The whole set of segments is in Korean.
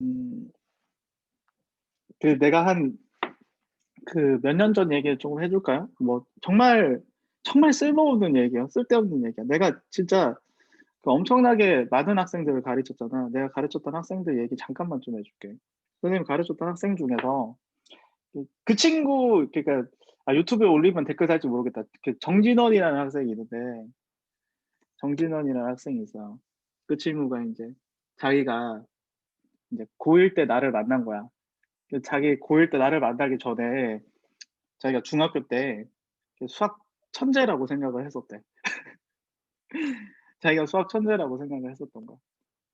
음, 내가 몇 년 전 얘기 조금 해줄까요? 뭐, 정말 쓸모없는 얘기야. 쓸데없는 얘기야. 내가 진짜 엄청나게 많은 학생들을 가르쳤잖아. 내가 가르쳤던 학생들 얘기 잠깐만 좀 해줄게. 선생님 가르쳤던 학생 중에서 그 친구, 그러니까, 유튜브에 올리면 댓글 달지 모르겠다. 정진원이라는 학생이 있는데, 정진원이라는 학생이 있어. 그 친구가 이제 자기가 이제 고1 때 나를 만난 거야. 자기 고1 때 나를 만나기 전에 자기가 중학교 때 수학 천재라고 생각을 했었대. 자기가 수학 천재라고 생각을 했었던 거야.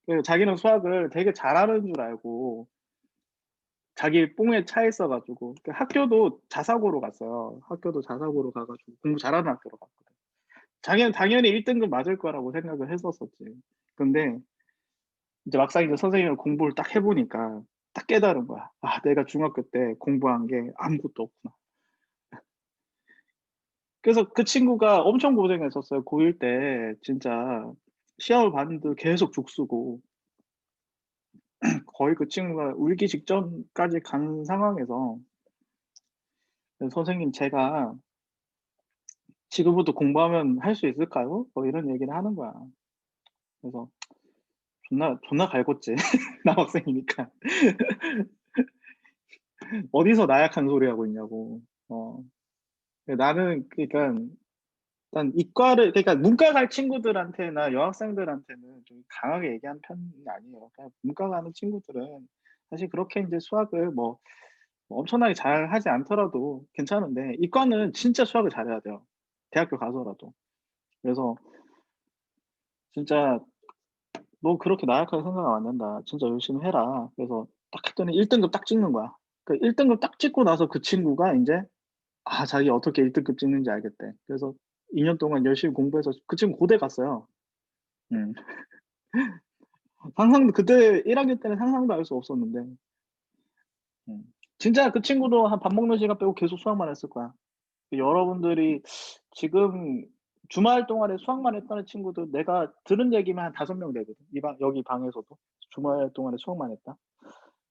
그리고 자기는 수학을 되게 잘하는 줄 알고 자기 뽕에 차 있어가지고 학교도 자사고로 갔어요. 학교도 자사고로 가가지고 공부 잘하는 학교로 갔거든. 자기는 당연히 1등급 맞을 거라고 생각을 했었었지. 근데 이제 막상 이제 선생님을 공부를 딱 해보니까 딱 깨달은 거야. 내가 중학교 때 공부한 게 아무것도 없구나. 그래서 그 친구가 엄청 고생했었어요. 고1 때 진짜 시험을 봤는데 계속 죽쓰고 거의 그 친구가 울기 직전까지 간 상황에서 선생님 제가 지금부터 공부하면 할 수 있을까요? 뭐 이런 얘기를 하는 거야. 그래서 존나 갈궜지. 남학생이니까. 어디서 나약한 소리 하고 있냐고. 나는 그러니까 난 이과를 그러니까 문과 갈 친구들한테나 여학생들한테는 좀 강하게 얘기하는 편이 아니에요. 그냥 문과 가는 친구들은 사실 그렇게 이제 수학을 뭐 엄청나게 잘 하지 않더라도 괜찮은데 이과는 진짜 수학을 잘해야 돼요. 대학교 가서라도. 그래서 진짜 너 그렇게 나약하게 생각 안 한다. 진짜 열심히 해라. 그래서 딱 했더니 1등급 딱 찍는 거야. 그 1등급 딱 찍고 나서 그 친구가 이제 자기 어떻게 1등급 찍는지 알겠대. 그래서 2년 동안 열심히 공부해서 그 친구 고대 갔어요. 음. 그때 1학년 때는 상상도 할 수 없었는데. 음. 진짜 그 친구도 한 밥 먹는 시간 빼고 계속 수학만 했을 거야. 여러분들이 지금 주말 동안에 수학만 했다는 친구도 내가 들은 얘기만 한 5명 되거든. 여기 방에서도. 주말 동안에 수학만 했다.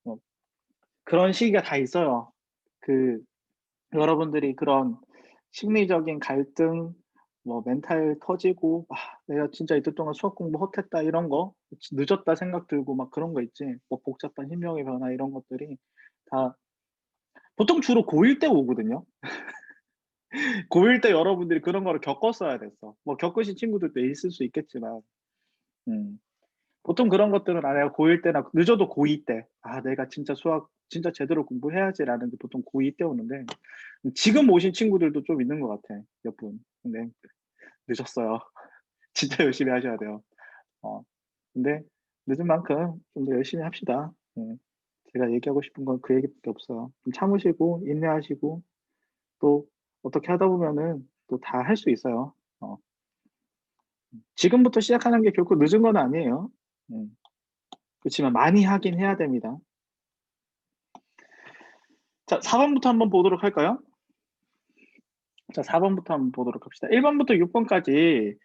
뭐 그런 시기가 다 있어요. 그 여러분들이 그런 심리적인 갈등, 뭐 멘탈 터지고, 내가 진짜 이틀 동안 수학 공부 헛했다 이런 거, 늦었다 생각 들고 막 그런 거 있지. 뭐 복잡한 심경의 변화 이런 것들이 다 보통 주로 고1 때 오거든요. 고1 때 여러분들이 그런 거를 겪었어야 됐어. 뭐 겪으신 친구들도 있을 수 있겠지만, 음. 보통 그런 것들은 내가 고1 때나 늦어도 고2 때, 내가 진짜 수학 진짜 제대로 공부해야지라는 게 보통 고2 때 오는데, 지금 오신 친구들도 좀 있는 것 같아, 몇 분. 근데 늦었어요. 진짜 열심히 하셔야 돼요. 어, 근데 늦은 만큼 좀 더 열심히 합시다. 제가 얘기하고 싶은 건 그 얘기밖에 없어요. 좀 참으시고, 인내하시고, 또 어떻게 하다 보면은 또 다 할 수 있어요. 어, 지금부터 시작하는 게 결코 늦은 건 아니에요. 음, 그렇지만 많이 하긴 해야 됩니다. 자, 4번부터 한번 보도록 할까요? 자, 4번부터 한번 보도록 합시다. 1번부터 6번까지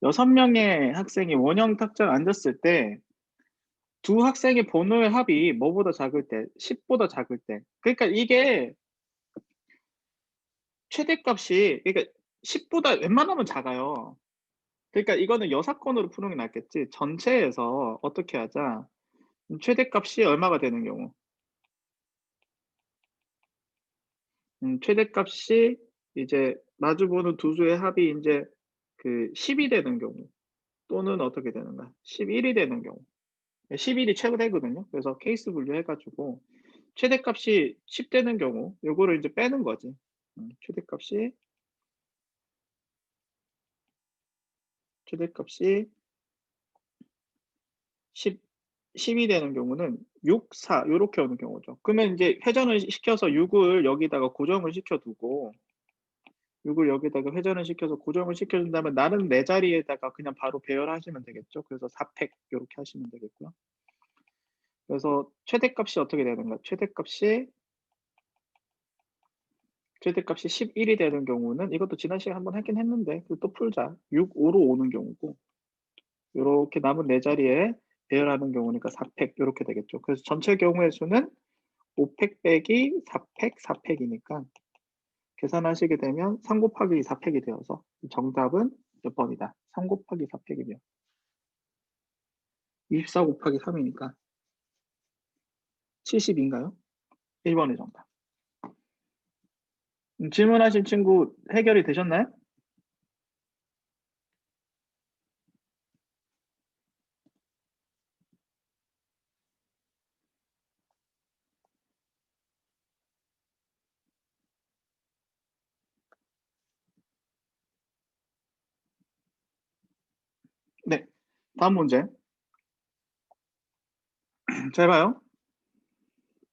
6명의 학생이 원형 탁자에 앉았을 때 두 학생의 번호의 합이 뭐보다 작을 때, 10보다 작을 때. 그러니까 이게 최대값이, 그러니까 10보다 웬만하면 작아요. 그러니까 이거는 여사건으로 푸는 게 낫겠지. 전체에서 어떻게 하자. 최대값이 얼마가 되는 경우? 최대값이 이제 마주보는 두 수의 합이 이제 10이 되는 경우. 또는 어떻게 되는가? 11이 되는 경우. 11이 최대거든요. 그래서 케이스 분류해가지고 최대값이 10 되는 경우 요거를 이제 빼는 거지. 최대값이 10, 10이 되는 경우는 6, 4 요렇게 오는 경우죠. 그러면 이제 회전을 시켜서 6을 여기다가 고정을 시켜두고 6을 여기다가 회전을 시켜서 고정을 시켜준다면 나는 내 자리에다가 그냥 바로 배열하시면 되겠죠. 그래서 4팩 요렇게 하시면 되겠고요. 그래서 최대값이 어떻게 되는가? 최대값이 11이 되는 경우는 이것도 지난 시간에 한번 하긴 했는데 또 풀자. 6, 5로 오는 경우고 요렇게 남은 네 자리에 배열하는 경우니까 4팩 요렇게 되겠죠. 그래서 전체 경우의 수는 5팩 빼기 4팩, 4팩이니까 계산하시게 되면 3 곱하기 4팩이 되어서 정답은 몇 번이다? 3 곱하기 4팩이면 24 곱하기 3이니까 70인가요? 1번의 정답. 질문하신 친구 해결이 되셨나요? 네. 다음 문제. 잘 봐요.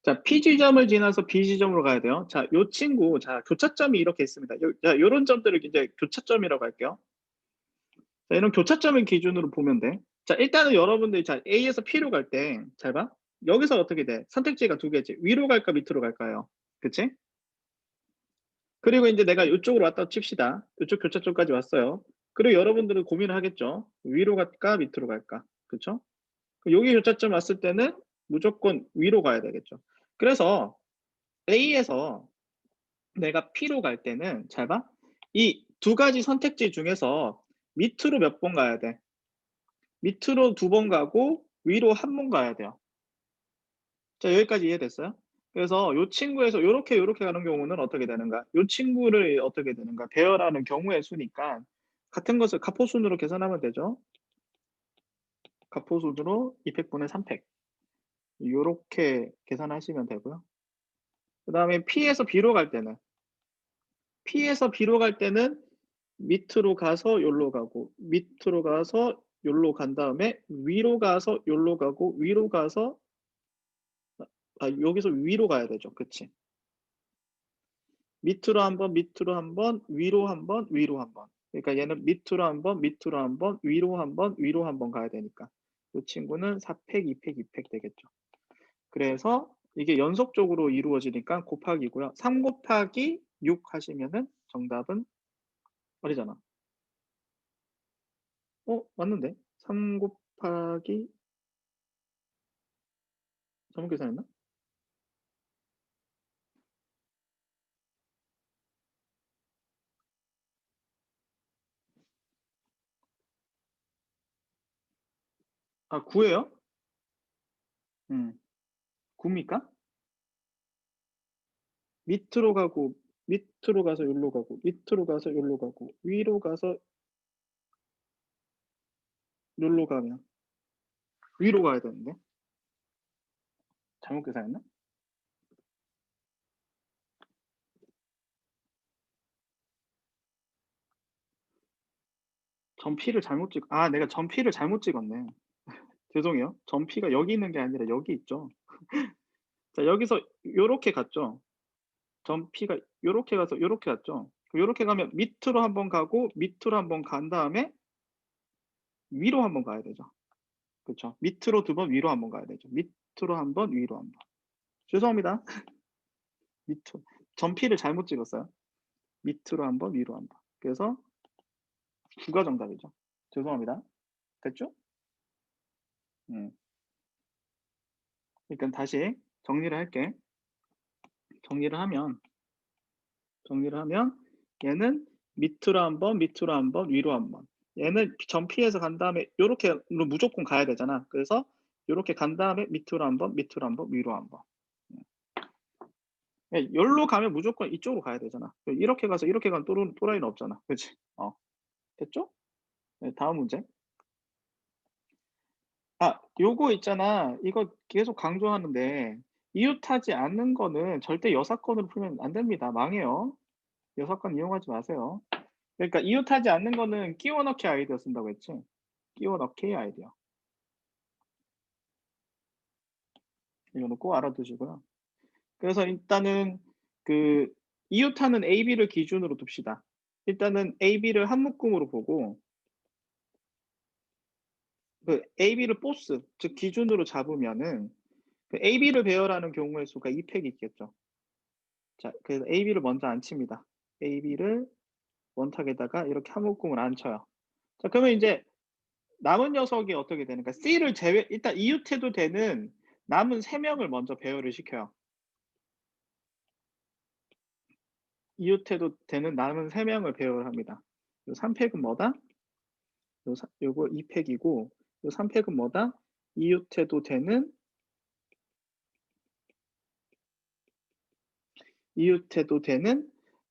자, P 지점을 지나서 B 지점으로 가야 돼요. 자, 요 친구, 자, 교차점이 이렇게 있습니다. 자, 요런 점들을 이제 교차점이라고 할게요. 자, 이런 교차점을 기준으로 보면 돼. 자, 일단은 여러분들이 자, A에서 P로 갈 때, 잘 봐. 여기서 어떻게 돼? 선택지가 두 개지. 위로 갈까, 밑으로 갈까요? 그치? 그리고 이제 내가 이쪽으로 왔다 칩시다. 이쪽 교차점까지 왔어요. 그리고 여러분들은 고민을 하겠죠. 위로 갈까, 밑으로 갈까? 그쵸? 여기 교차점 왔을 때는 무조건 위로 가야 되겠죠. 그래서 A에서 내가 P로 갈 때는 잘 봐. 이 두 가지 선택지 중에서 밑으로 몇 번 가야 돼? 밑으로 2번 가고 위로 1번 가야 돼요. 자, 여기까지 이해됐어요? 그래서 요 친구에서 요렇게 가는 경우는 어떻게 되는가? 요 친구를 어떻게 되는가? 배열하는 경우의 수니까 같은 것을 가포순으로 계산하면 되죠. 가포순으로 2팩분의 3팩. 요렇게 계산하시면 되고요. 그다음에 P에서 B로 갈 때는 밑으로 가서 요로 가고 밑으로 가서 요로 간 다음에 위로 가서 요로 가고 위로 가서 여기서 위로 가야 되죠. 그치? 밑으로 한번 위로 한번 위로 한번. 그러니까 얘는 밑으로 한번 위로 한번 위로 한번 가야 되니까 이 친구는 4팩 2팩 2팩 되겠죠. 그래서 이게 연속적으로 이루어지니까 곱하기고요. 3 곱하기 6 하시면은 정답은 어디잖아. 맞는데? 3 곱하기 잘못 계산했나? 아, 9예요? 9입니까? 밑으로 가고 밑으로 가서 여기로 가고 밑으로 가서 여기로 가고 위로 가서 여기로 가면 위로 가야 되는데 잘못 계산했나? 전피를 잘못 내가 전피를 잘못 찍었네. 죄송해요. 전피가 여기 있는 게 아니라 여기 있죠. 자, 여기서 요렇게 갔죠. 전피가 요렇게 가서 요렇게 갔죠. 요렇게 가면 밑으로 한번 가고 밑으로 한번 간 다음에 위로 한번 가야 되죠. 그쵸? 밑으로 2번 위로 한번 가야 되죠. 밑으로 한번 위로 한번. 죄송합니다. 밑으로 전피를 잘못 찍었어요. 밑으로 한번 위로 한번. 그래서 9가 정답이죠. 죄송합니다. 됐죠? 음. 일단 다시 정리를 할게. 정리를 하면 얘는 밑으로 한번 위로 한번. 얘는 전피해서 간 다음에 요렇게로 무조건 가야 되잖아. 그래서 요렇게 간 다음에 밑으로 한번 위로 한번. 여기로 가면 무조건 이쪽으로 가야 되잖아. 이렇게 가서 이렇게 가면 또라이는 없잖아. 그치? 됐죠? 네, 다음 문제. 요거 있잖아. 이거 계속 강조하는데 이웃하지 않는 거는 절대 여사건으로 풀면 안 됩니다. 망해요. 여사건 이용하지 마세요. 그러니까 이웃하지 않는 거는 끼워 넣기 아이디어 쓴다고 했지. 끼워 넣기 아이디어. 이거는 꼭 알아두시고요. 그래서 일단은 그 이웃하는 AB를 기준으로 둡시다. 일단은 AB를 한 묶음으로 보고 그 AB를 보스, 즉 기준으로 잡으면은 그 AB를 배열하는 경우의 수가 2팩이 있겠죠. 자, 그래서 AB를 먼저 안 칩니다. AB를 원탁에다가 이렇게 한 묶음을 안 쳐요. 자, 그러면 이제 남은 녀석이 어떻게 되는가? C를 제외 일단 이웃해도 되는 남은 3명을 먼저 배열을 시켜요. 이웃해도 되는 남은 3명을 배열을 합니다. 요 3팩은 뭐다? 요거 2팩이고 요 3팩은 뭐다? 이웃해도 되는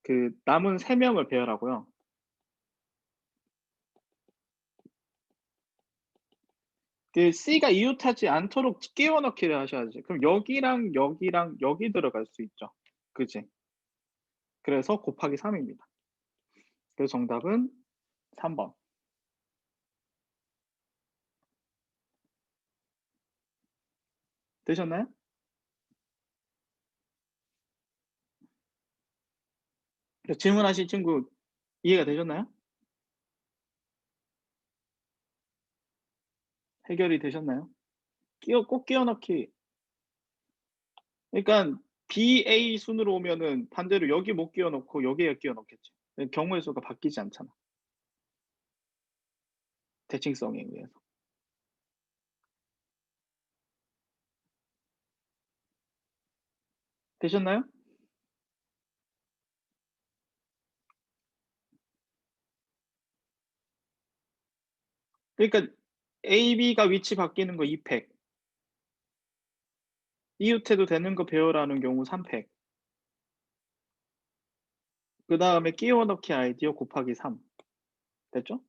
그 남은 3명을 배열하고요. 그 C가 이웃하지 않도록 끼워 넣기를 하셔야지. 그럼 여기랑 여기랑 여기 들어갈 수 있죠. 그지? 그래서 곱하기 3입니다. 그래서 정답은 3번. 되셨나요? 질문하신 친구 이해가 되셨나요? 해결이 되셨나요? 꼭 끼워 넣기. 그러니까 BA 순으로 오면은 반대로 여기 못 끼워 넣고 여기에 끼워 넣겠지. 경우의 수가 바뀌지 않잖아. 대칭성에 의해서. 되셨나요? 그러니까 A, B가 위치 바뀌는 거 2팩. 이웃해도 되는 거 배열하는 경우 3팩. 그 다음에 끼워 넣기 아이디어 곱하기 3. 됐죠?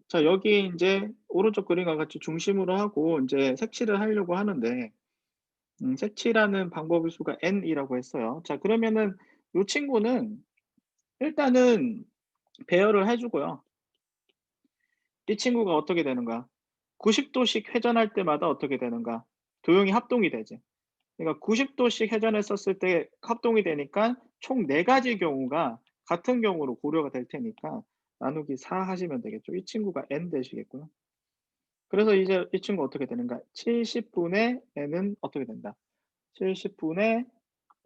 자, 여기 이제 오른쪽 그림과 같이 중심으로 하고 이제 색칠을 하려고 하는데, 색칠하는 방법의 수가 n이라고 했어요. 자, 그러면은 이 친구는 일단은 배열을 해주고요. 이 친구가 어떻게 되는가? 90도씩 회전할 때마다 어떻게 되는가? 도형이 합동이 되지. 그러니까 90도씩 회전했었을 때 합동이 되니까 총 4가지 경우가 같은 경우로 고려가 될 테니까 나누기 4 하시면 되겠죠. 이 친구가 n 되시겠고요. 그래서 이제 이 친구 어떻게 되는가? 70분의 n은 어떻게 된다? 70분의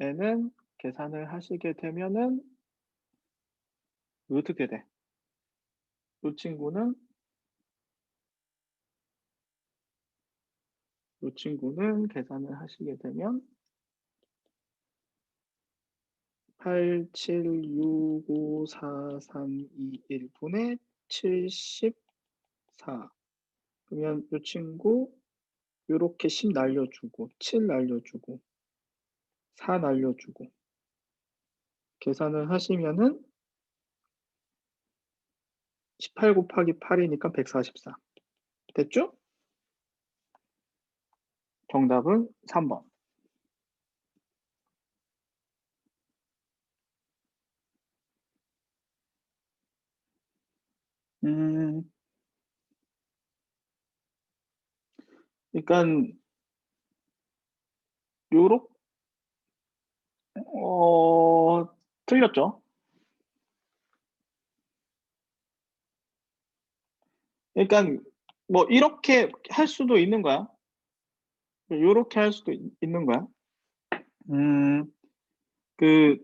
n은 계산을 하시게 되면은 어떻게 돼? 이 친구는 계산을 하시게 되면 87654321분의 74. 그러면 이 친구 요렇게 10 날려주고 7 날려주고 4 날려주고 계산을 하시면은 18 곱하기 8이니까 144. 됐죠? 정답은 3번. 음, 그러니까 요렇 틀렸죠. 그러니까 뭐 이렇게 할 수도 있는 거야. 요렇게 할 수도 있는 거야. 음, 그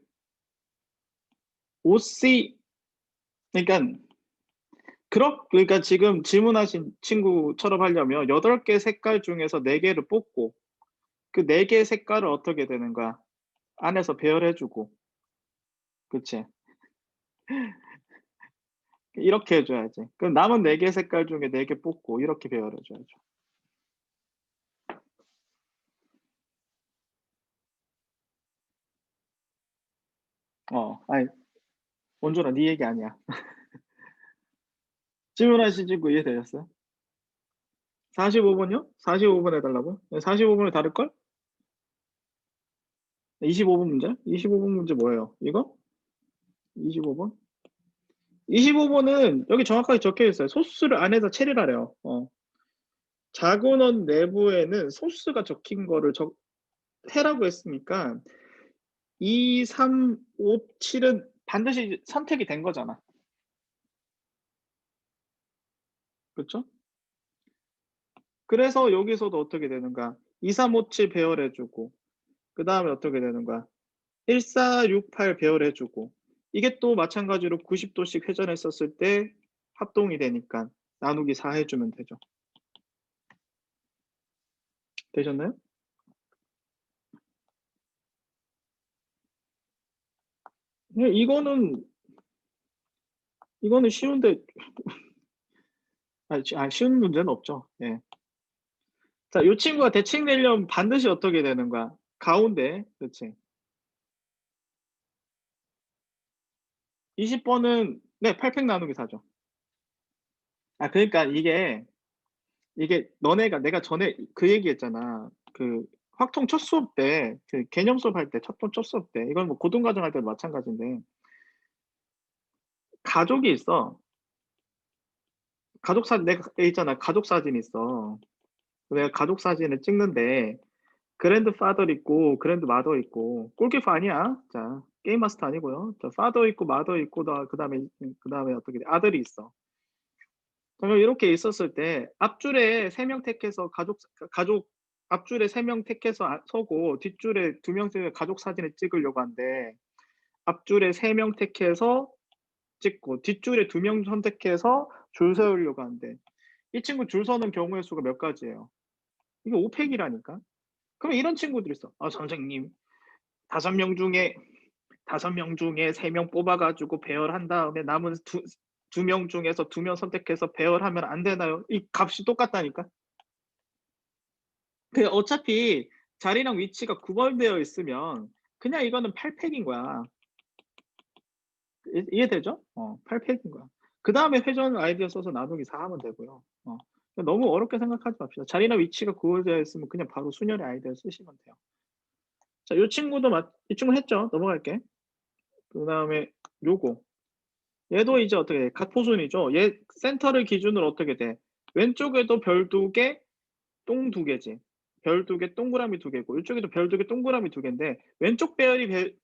OC 그러니까 그러니까 지금 질문하신 친구처럼 하려면 8개 색깔 중에서 4개를 뽑고 그 4개의 색깔을 어떻게 되는 거야? 안에서 배열해 주고. 그치? 이렇게 해 줘야지. 그럼 남은 4개 색깔 중에 4개 뽑고 이렇게 배열해 줘야죠. 아니 원준아 네 얘기 아니야. 질문하신 친구 이해되셨어요? 45번이요? 45번 해달라고? 45번에 다를걸? 25번 문제? 25번 문제 뭐예요? 이거? 25번? 25번은 여기 정확하게 적혀 있어요. 소스를 안에서 처리하래요. 작은 원 내부에는 소스가 적힌 거를 해라고 했으니까 2, 3, 5, 7은 반드시 선택이 된 거잖아. 그렇죠? 그래서 여기서도 어떻게 되는가? 2, 3, 5, 7 배열해주고 그 다음에 어떻게 되는가? 1, 4, 6, 8 배열해주고 이게 또 마찬가지로 90도씩 회전했었을 때 합동이 되니까 나누기 4 해 주면 되죠. 되셨나요? 네, 이거는 쉬운데 쉬운 문제는 없죠. 예. 자, 요 친구가 대칭 되려면 반드시 어떻게 되는 거야? 가운데, 그치. 20번은 네, 8팩 나누기 4죠. 그러니까 이게 너네가 내가 전에 그 얘기했잖아. 그 확통 첫 수업 때, 그 개념 수업할 때, 첫 수업 때, 이건 뭐 고등과정 할 때도 마찬가지인데, 가족이 있어. 가족 사진 내가 있잖아. 가족 사진이 있어. 내가 가족 사진을 찍는데 그랜드파더 있고 그랜드마더 있고 골키퍼 아니야. 자, 게임 마스터 아니고요. 자, 파더 있고 마더 있고 그다음에 어떻게 돼? 아들이 있어. 그러면 이렇게 있었을 때 앞줄에 3명 택해서 가족 앞줄에 3명 택해서 서고 뒷줄에 2명 중에 가족 사진을 찍으려고 하는데 앞줄에 3명 택해서 찍고 뒷줄에 2명 선택해서 줄 세우려고 하는데 이 친구 줄 서는 경우의 수가 몇 가지예요? 이게 5팩이라니까. 그럼 이런 친구들이 있어. 선생님, 5명 중에 5명 중에 3명 뽑아 가지고 배열한 다음에 남은 2명 중에서 2명 선택해서 배열하면 안 되나요? 이 값이 똑같다니까. 어차피 자리랑 위치가 구별되어 있으면 그냥 이거는 8팩인 거야. 이해되죠? 8팩인 거야. 그다음에 회전 아이디어 써서 나누기 4 하면 되고요. 너무 어렵게 생각하지 맙시다. 자리나 위치가 구별되어 있으면 그냥 바로 순열의 아이디어 쓰시면 돼요. 자, 이 친구 했죠? 넘어갈게. 그다음에 요거. 얘도 이제 어떻게 돼? 각포순이죠. 얘 센터를 기준으로 어떻게 돼? 왼쪽에도 별 2개, 똥 2개지. 별 2개, 동그라미 2개고 이쪽에도 별 2개, 동그라미 2개인데 왼쪽 배열이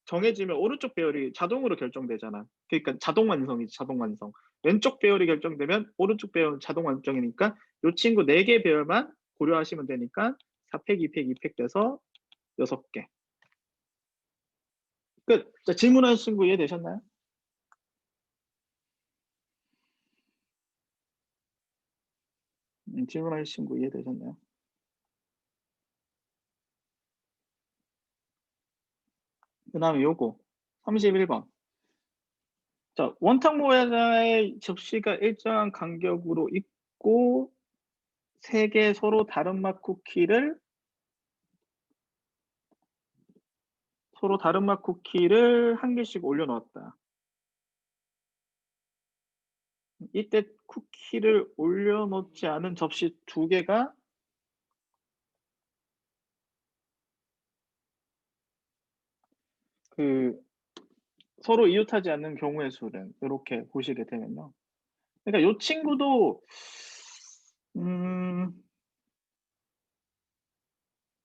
정해지면 오른쪽 배열이 자동으로 결정되잖아. 그러니까 자동 완성이지, 자동 완성. 왼쪽 배열이 결정되면 오른쪽 배열은 자동 완성이니까 요 친구 4개 배열만 고려하시면 되니까 4팩, 2팩, 2팩 돼서 6개. 끝. 자, 질문하신 친구 이해되셨나요? 질문하신 친구 이해되셨나요? 그 다음에 요거 31번. 자, 원탁 모양의 접시가 일정한 간격으로 있고 3개 서로 다른 맛 쿠키를 한 개씩 올려놓았다. 이때 쿠키를 올려놓지 않은 접시 2개가 그 서로 이웃하지 않는 경우의 수는 이렇게 보시게 되면요. 그러니까 요 친구도 음,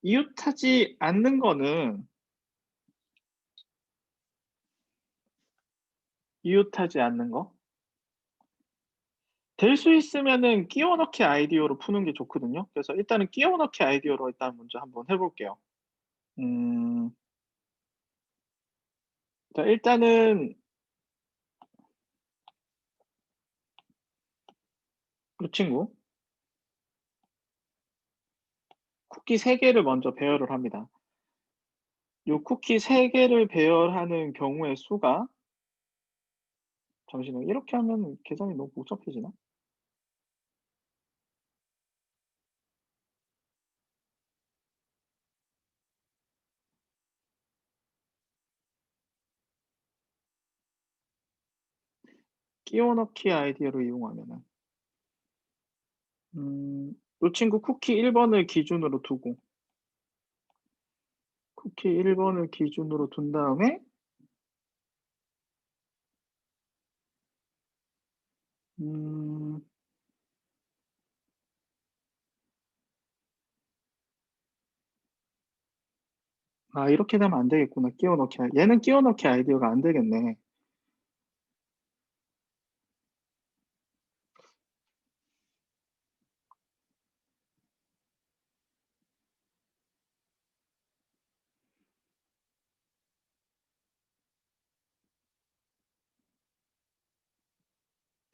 이웃하지 않는 거는 이웃하지 않는 거. 될 수 있으면은 끼워 넣기 아이디어로 푸는 게 좋거든요. 그래서 일단은 끼워 넣기 아이디어로 일단 먼저 한번 해 볼게요. 음. 자, 일단은 이 친구 쿠키 3개를 먼저 배열을 합니다. 요 쿠키 3개를 배열하는 경우의 수가 잠시만요. 이렇게 하면 계산이 너무 복잡해지나? 끼워 넣기 아이디어를 이용하면은 요 친구 쿠키 1번을 기준으로 두고 쿠키 1번을 기준으로 둔 다음에 음 이렇게 되면 안 되겠구나. 끼워 넣기 얘는 끼워 넣기 아이디어가 안 되겠네.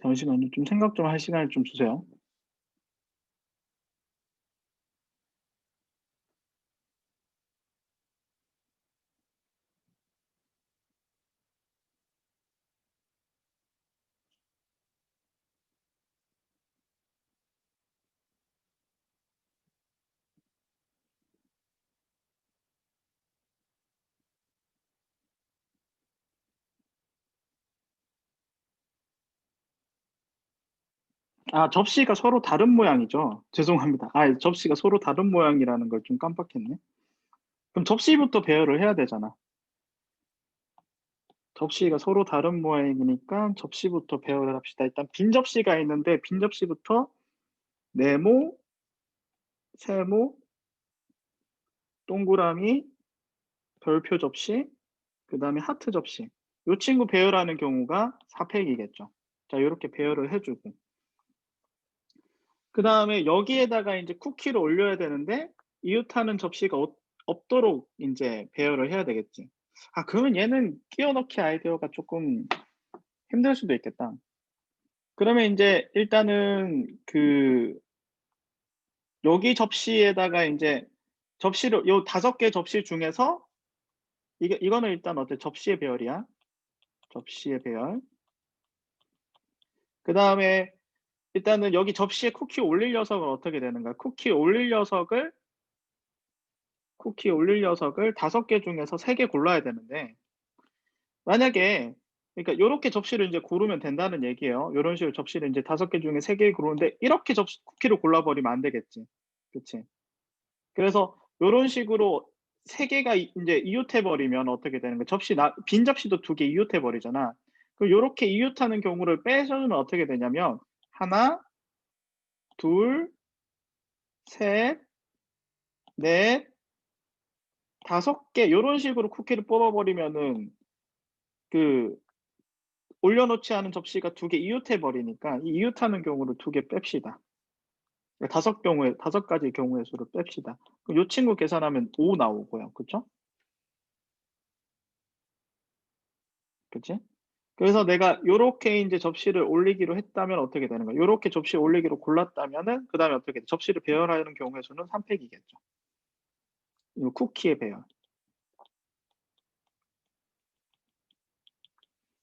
잠시만요. 좀 생각 좀 할 시간을 좀 주세요. 아, 접시가 서로 다른 모양이죠. 죄송합니다. 아, 접시가 서로 다른 모양이라는 걸 좀 깜빡했네. 그럼 접시부터 배열을 해야 되잖아. 접시가 서로 다른 모양이니까 접시부터 배열을 합시다. 일단 빈 접시가 있는데 빈 접시부터 네모, 세모, 동그라미, 별표 접시, 그 다음에 하트 접시. 이 친구 배열하는 경우가 4팩이겠죠. 자, 이렇게 배열을 해주고. 그 다음에 여기에다가 이제 쿠키를 올려야 되는데 이웃하는 접시가 없도록 이제 배열을 해야 되겠지. 아, 그러면 얘는 끼워 넣기 아이디어가 조금 힘들 수도 있겠다. 그러면 이제 일단은 그 여기 접시에다가 이제 접시를 요 5개 접시 중에서 이거는 일단 어때? 접시의 배열이야. 접시의 배열. 그다음에 일단은 여기 접시에 쿠키 올릴 녀석은 어떻게 되는가? 쿠키 올릴 녀석을 5개 중에서 3개 골라야 되는데 만약에 그러니까 요렇게 접시를 이제 고르면 된다는 얘기예요. 요런 식으로 접시를 이제 5개 중에 3개 고르는데 이렇게 쿠키를 골라 버리면 안 되겠지. 그치? 그래서 요런 식으로 3개가 인제 이웃해 버리면 어떻게 되는 거야? 빈 접시도 2개 이웃해 버리잖아. 그럼 요렇게 이웃하는 경우를 빼주면 어떻게 되냐면 1, 2, 3, 4, 5개 요런 식으로 쿠키를 뽑아 버리면은 그 올려 놓지 않은 접시가 2개 이웃해 버리니까 이 이웃하는 경우를 2개 뺍시다. 그러니까 5 가지 경우의 수를 뺍시다. 그럼 요 친구 계산하면 5 나오고요. 그쵸? 그치? 그래서 내가 요렇게 인제 접시를 올리기로 했다면 어떻게 되는 거야? 요렇게 접시 올리기로 골랐다면은 그다음에 어떻게 돼? 접시를 배열하는 경우의 수는 3팩이겠죠. 요 쿠키의 배열.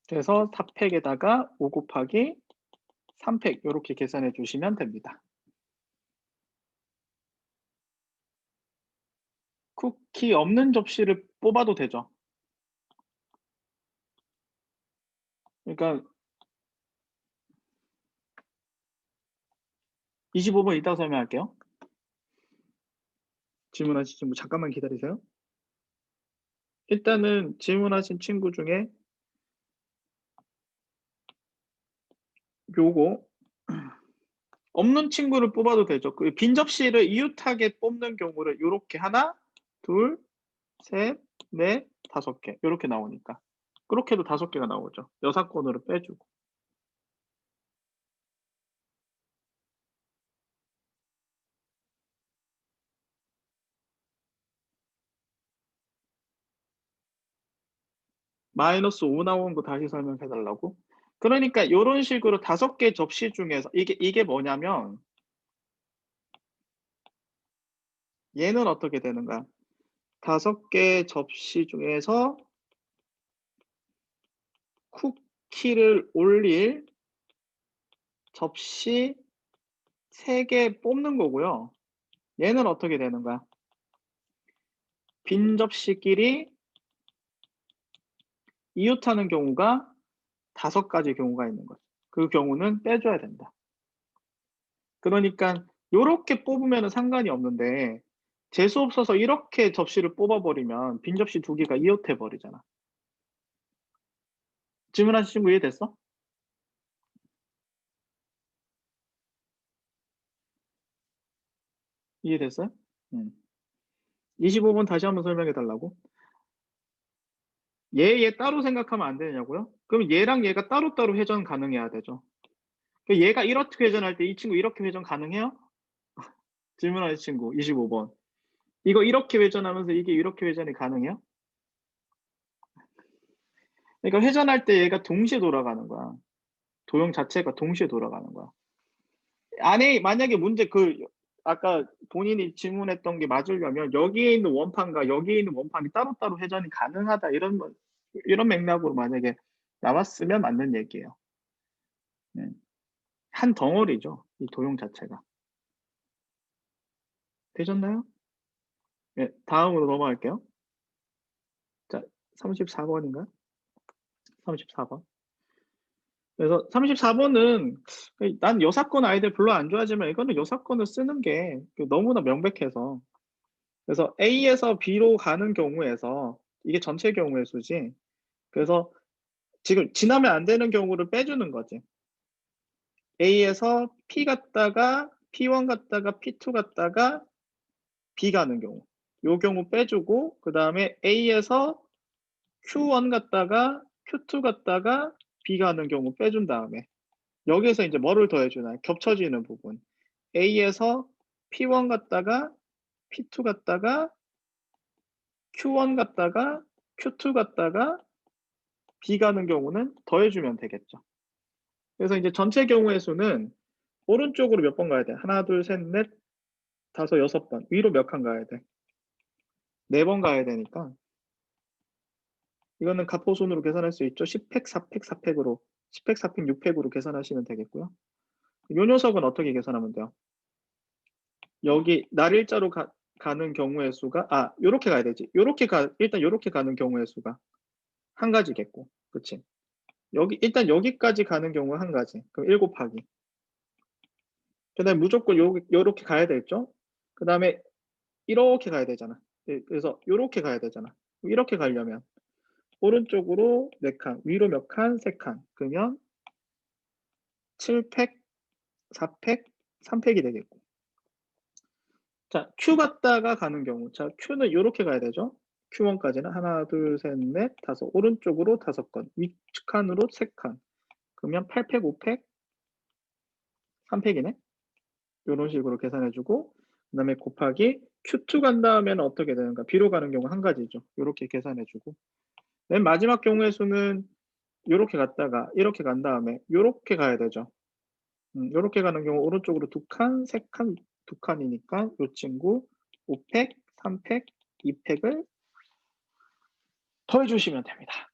그래서 4팩에다가 5 곱하기 3팩 요렇게 계산해 주시면 됩니다. 쿠키 없는 접시를 뽑아도 되죠. 그러니까 25번 이따가 설명할게요. 질문하신 친구 잠깐만 기다리세요. 일단은 질문하신 친구 중에 요거 없는 친구를 뽑아도 되죠. 그 빈 접시를 이웃하게 뽑는 경우를 요렇게 1, 2, 셋, 넷, 5개 요렇게 나오니까. 그렇게 해도 5개가 나오죠. 여사건으로 빼주고. -5 나오는 거 다시 설명해 달라고? 그러니까 요런 식으로 5개 접시 중에서 이게 뭐냐면 얘는 어떻게 되는가? 5개 접시 중에서 쿠키를 올릴 접시 3개 뽑는 거고요. 얘는 어떻게 되는가? 빈 접시끼리 이웃하는 경우가 5가지 경우가 있는 거죠. 그 경우는 빼줘야 된다. 그러니까 요렇게 뽑으면은 상관이 없는데 재수 없어서 이렇게 접시를 뽑아 버리면 빈 접시 2개가 이웃해 버리잖아. 질문하신 친구 이해됐어? 이해됐어요? 음. 25번 다시 한번 설명해 달라고? 얘 따로 생각하면 안 되냐고요? 그럼 얘랑 얘가 따로따로 회전 가능해야 되죠. 얘가 이렇게 회전할 때 이 친구 이렇게 회전 가능해요? 질문하신 친구 25번. 이거 이렇게 회전하면서 이게 이렇게 회전이 가능해요? 그러니까 회전할 때 얘가 동시에 돌아가는 거야. 도형 자체가 동시에 돌아가는 거야. 안에 만약에 문제 아까 본인이 질문했던 게 맞으려면 여기에 있는 원판과 여기에 있는 원판이 따로따로 회전이 가능하다 이런 맥락으로 만약에 나왔으면 맞는 얘기예요. 한 덩어리죠. 이 도형 자체가. 되셨나요? 네, 다음으로 넘어갈게요. 자, 34번인가요? 34번. 그래서 34번은 난 여사건 아이들 별로 안 좋아하지만 이거는 여사건을 쓰는 게 너무나 명백해서, 그래서 A에서 B로 가는 경우에서 이게 전체 경우의 수지. 그래서 지금 지나면 안 되는 경우를 빼주는 거지. A에서 P 갔다가 P1 갔다가 P2 갔다가 B 가는 경우, 요 경우 빼주고, 그 다음에 A에서 Q1 갔다가 Q2 갔다가 B 가는 경우 빼준 다음에 여기에서 이제 뭐를 더해주나요? 겹쳐지는 부분. A에서 P1 갔다가 P2 갔다가 Q1 갔다가 Q2 갔다가 B 가는 경우는 더해주면 되겠죠. 그래서 이제 전체 경우의 수는 오른쪽으로 몇 번 가야 돼? 하나, 둘, 셋, 넷, 다섯, 여섯 번. 위로 몇 칸 가야 돼? 4번 가야 되니까 이거는 가포손으로 계산할 수 있죠. 10팩, 4팩, 4팩으로 10팩, 4팩, 6팩으로 계산하시면 되겠고요. 요 녀석은 어떻게 계산하면 돼요? 여기 날일자로 가는 경우의 수가 요렇게 가야 되지. 일단 요렇게 가는 경우의 수가 한 가지겠고, 그치? 일단 여기까지 가는 경우 한 가지. 그럼 7 곱하기. 그 다음에 무조건 요렇게 가야 되겠죠? 그 다음에 이렇게 가야 되잖아. 그래서 요렇게 가야 되잖아. 이렇게 가려면 오른쪽으로 4칸, 위로 몇 칸? 3칸. 그러면 7팩, 4팩, 3팩이 되겠고. 자, Q 갔다가 가는 경우. 자, Q는 이렇게 가야 되죠. Q1까지는 하나, 둘, 셋, 넷, 다섯. 오른쪽으로 5건. 윗칸으로 3칸. 그러면 8팩, 5팩, 3팩이네. 이런 식으로 계산해주고, 그 다음에 곱하기 Q2 간 다음에는 어떻게 되는가? B로 가는 경우 한 가지죠. 이렇게 계산해주고. 맨 마지막 경우의 수는 이렇게 갔다가 이렇게 간 다음에 이렇게 가야 되죠. 이렇게 가는 경우 오른쪽으로 2칸, 3칸, 2칸이니까 이 친구 5팩, 3팩, 2팩을 더해주시면 됩니다.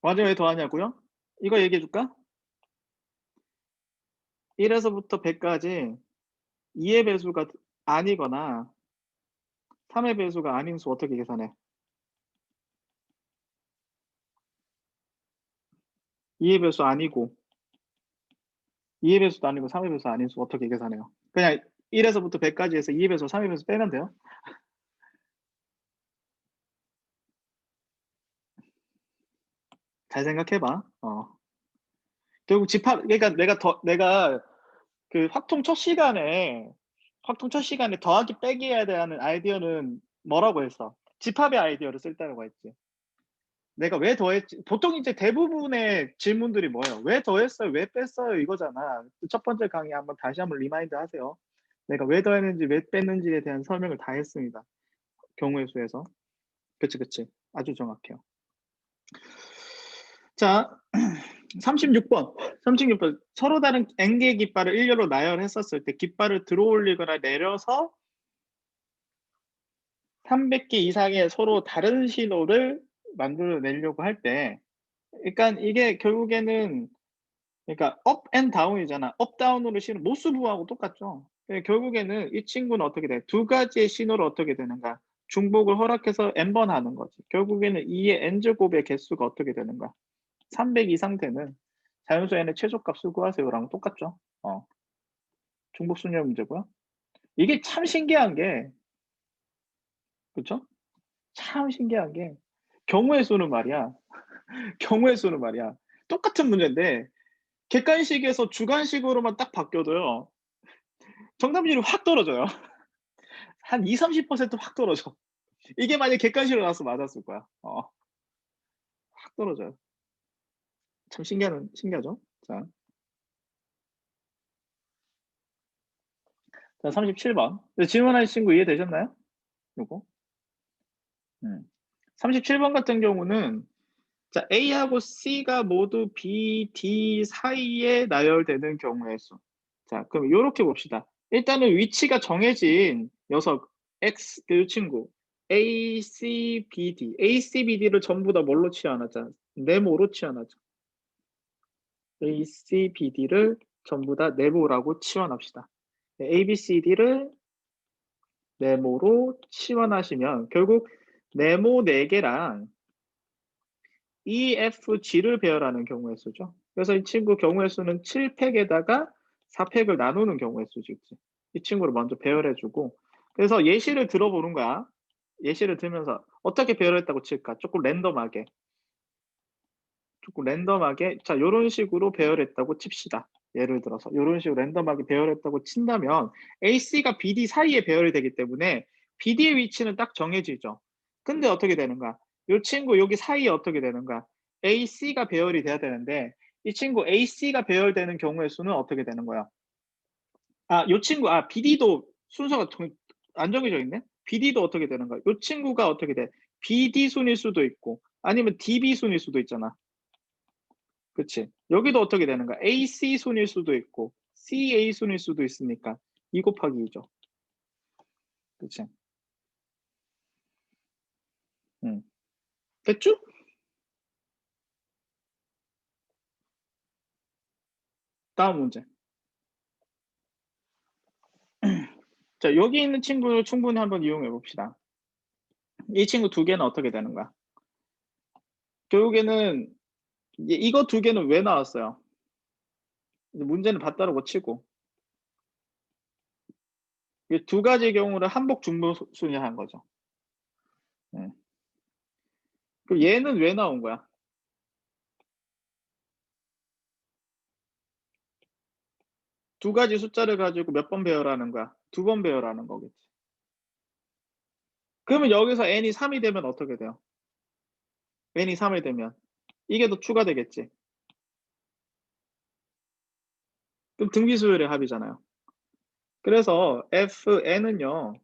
맞아, 왜 더하냐고요? 이거 얘기해줄까? 1에서부터 100까지 2의 배수가 아니거나 3의 배수가 아닌 수 어떻게 계산해? 2의 배수 아니고 2의 배수도 아니고 3의 배수 아닌 수 어떻게 계산해요? 그냥 1에서부터 100까지 해서 2의 배수, 3의 배수 빼면 돼요. 잘 생각해봐. 결국 그러니까 내가 그 확통 첫 시간에 더하기 빼기 해야 되는 아이디어는 뭐라고 했어? 집합의 아이디어를 쓸다고 했지. 내가 왜 더했지? 보통 이제 대부분의 질문들이 뭐예요? 왜 더했어요? 왜 뺐어요? 이거잖아. 첫 번째 강의 다시 한번 리마인드 하세요. 내가 왜 더했는지 왜 뺐는지에 대한 설명을 다 했습니다. 경우의 수에서. 그치. 아주 정확해요. 자, 36번. 서로 다른 N개의 깃발을 일렬로 나열했었을 때 깃발을 들어올리거나 내려서 300개 이상의 서로 다른 신호를 만들어내려고 할 때, 그러니까 이게 결국에는 그러니까 업 앤 다운이잖아. 업 다운으로 신호 모스부하고 똑같죠. 결국에는 이 친구는 어떻게 돼? 두 가지의 신호를 어떻게 되는가? 중복을 허락해서 n번 하는 거지. 결국에는 2의 n제곱의 개수가 어떻게 되는가? 300 이상 되는 자연수 n의 최소값을 구하세요랑 똑같죠. 중복 순열 문제고요. 이게 참 신기한 게, 그렇죠? 참 신기한 게 경우의 수는 말이야. 똑같은 문제인데 객관식에서 주관식으로만 딱 바뀌어도요. 정답률이 확 떨어져요. 한 20, 30%확 떨어져. 이게 만약 객관식으로 나왔으면 맞았을 거야. 확 떨어져요. 참 신기하죠? 자, 37번. 질문하신 친구 이해되셨나요? 요거. 37번 같은 경우는 자, A하고 C가 모두 B, D 사이에 나열되는 경우의 수. 자, 그럼 요렇게 봅시다. 일단은 위치가 정해진 녀석 X 그 친구 A, C, B, D. A, C, B, D를 전부 다 뭘로 치환하자? 네모로 치환하자. A, C, B, D를 전부 다 네모라고 치환합시다. A, B, C, D를 네모로 치환하시면 결국 네모 4개랑 E, F, G를 배열하는 경우의 수죠. 그래서 이 친구 경우의 수는 7팩에다가 4팩을 나누는 경우의 수지. 이 친구를 먼저 배열해주고 그래서 예시를 들어보는 거야. 예시를 들면서 어떻게 배열했다고 칠까? 조금 랜덤하게 자, 요런 식으로 배열했다고 칩시다. 예를 들어서 요런 식으로 랜덤하게 배열했다고 친다면 AC가 BD 사이에 배열이 되기 때문에 BD의 위치는 딱 정해지죠. 근데 어떻게 되는가? 요 친구 여기 사이에 어떻게 되는가? AC가 배열이 돼야 되는데 이 친구 AC가 배열되는 경우의 수는 어떻게 되는 거야? 요 친구 BD도 순서가 안 정해져 있네? BD도 어떻게 되는 거야? 요 친구가 어떻게 돼? BD 순일 수도 있고 아니면 DB 순일 수도 있잖아. 그치? 여기도 어떻게 되는가? AC 순일 수도 있고 CA 순일 수도 있으니까 2 곱하기 2죠. 그치? 됐죠? 다음 문제. 자, 여기 있는 친구를 충분히 한번 이용해 봅시다. 이 친구 2개는 어떻게 되는가? 결국에는 이거 2개는 왜 나왔어요? 문제는 봤다라고 치고 이 2가지 경우를 한복 중복순위한 거죠. 그럼 얘는 왜 나온 거야? 2가지 숫자를 가지고 몇 번 배열하는 거야? 2번 배열하는 거겠지. 그러면 여기서 n이 3이 되면 어떻게 돼요? n이 3이 되면 이게 더 추가되겠지. 그럼 등비수열의 합이잖아요. 그래서 fn은요.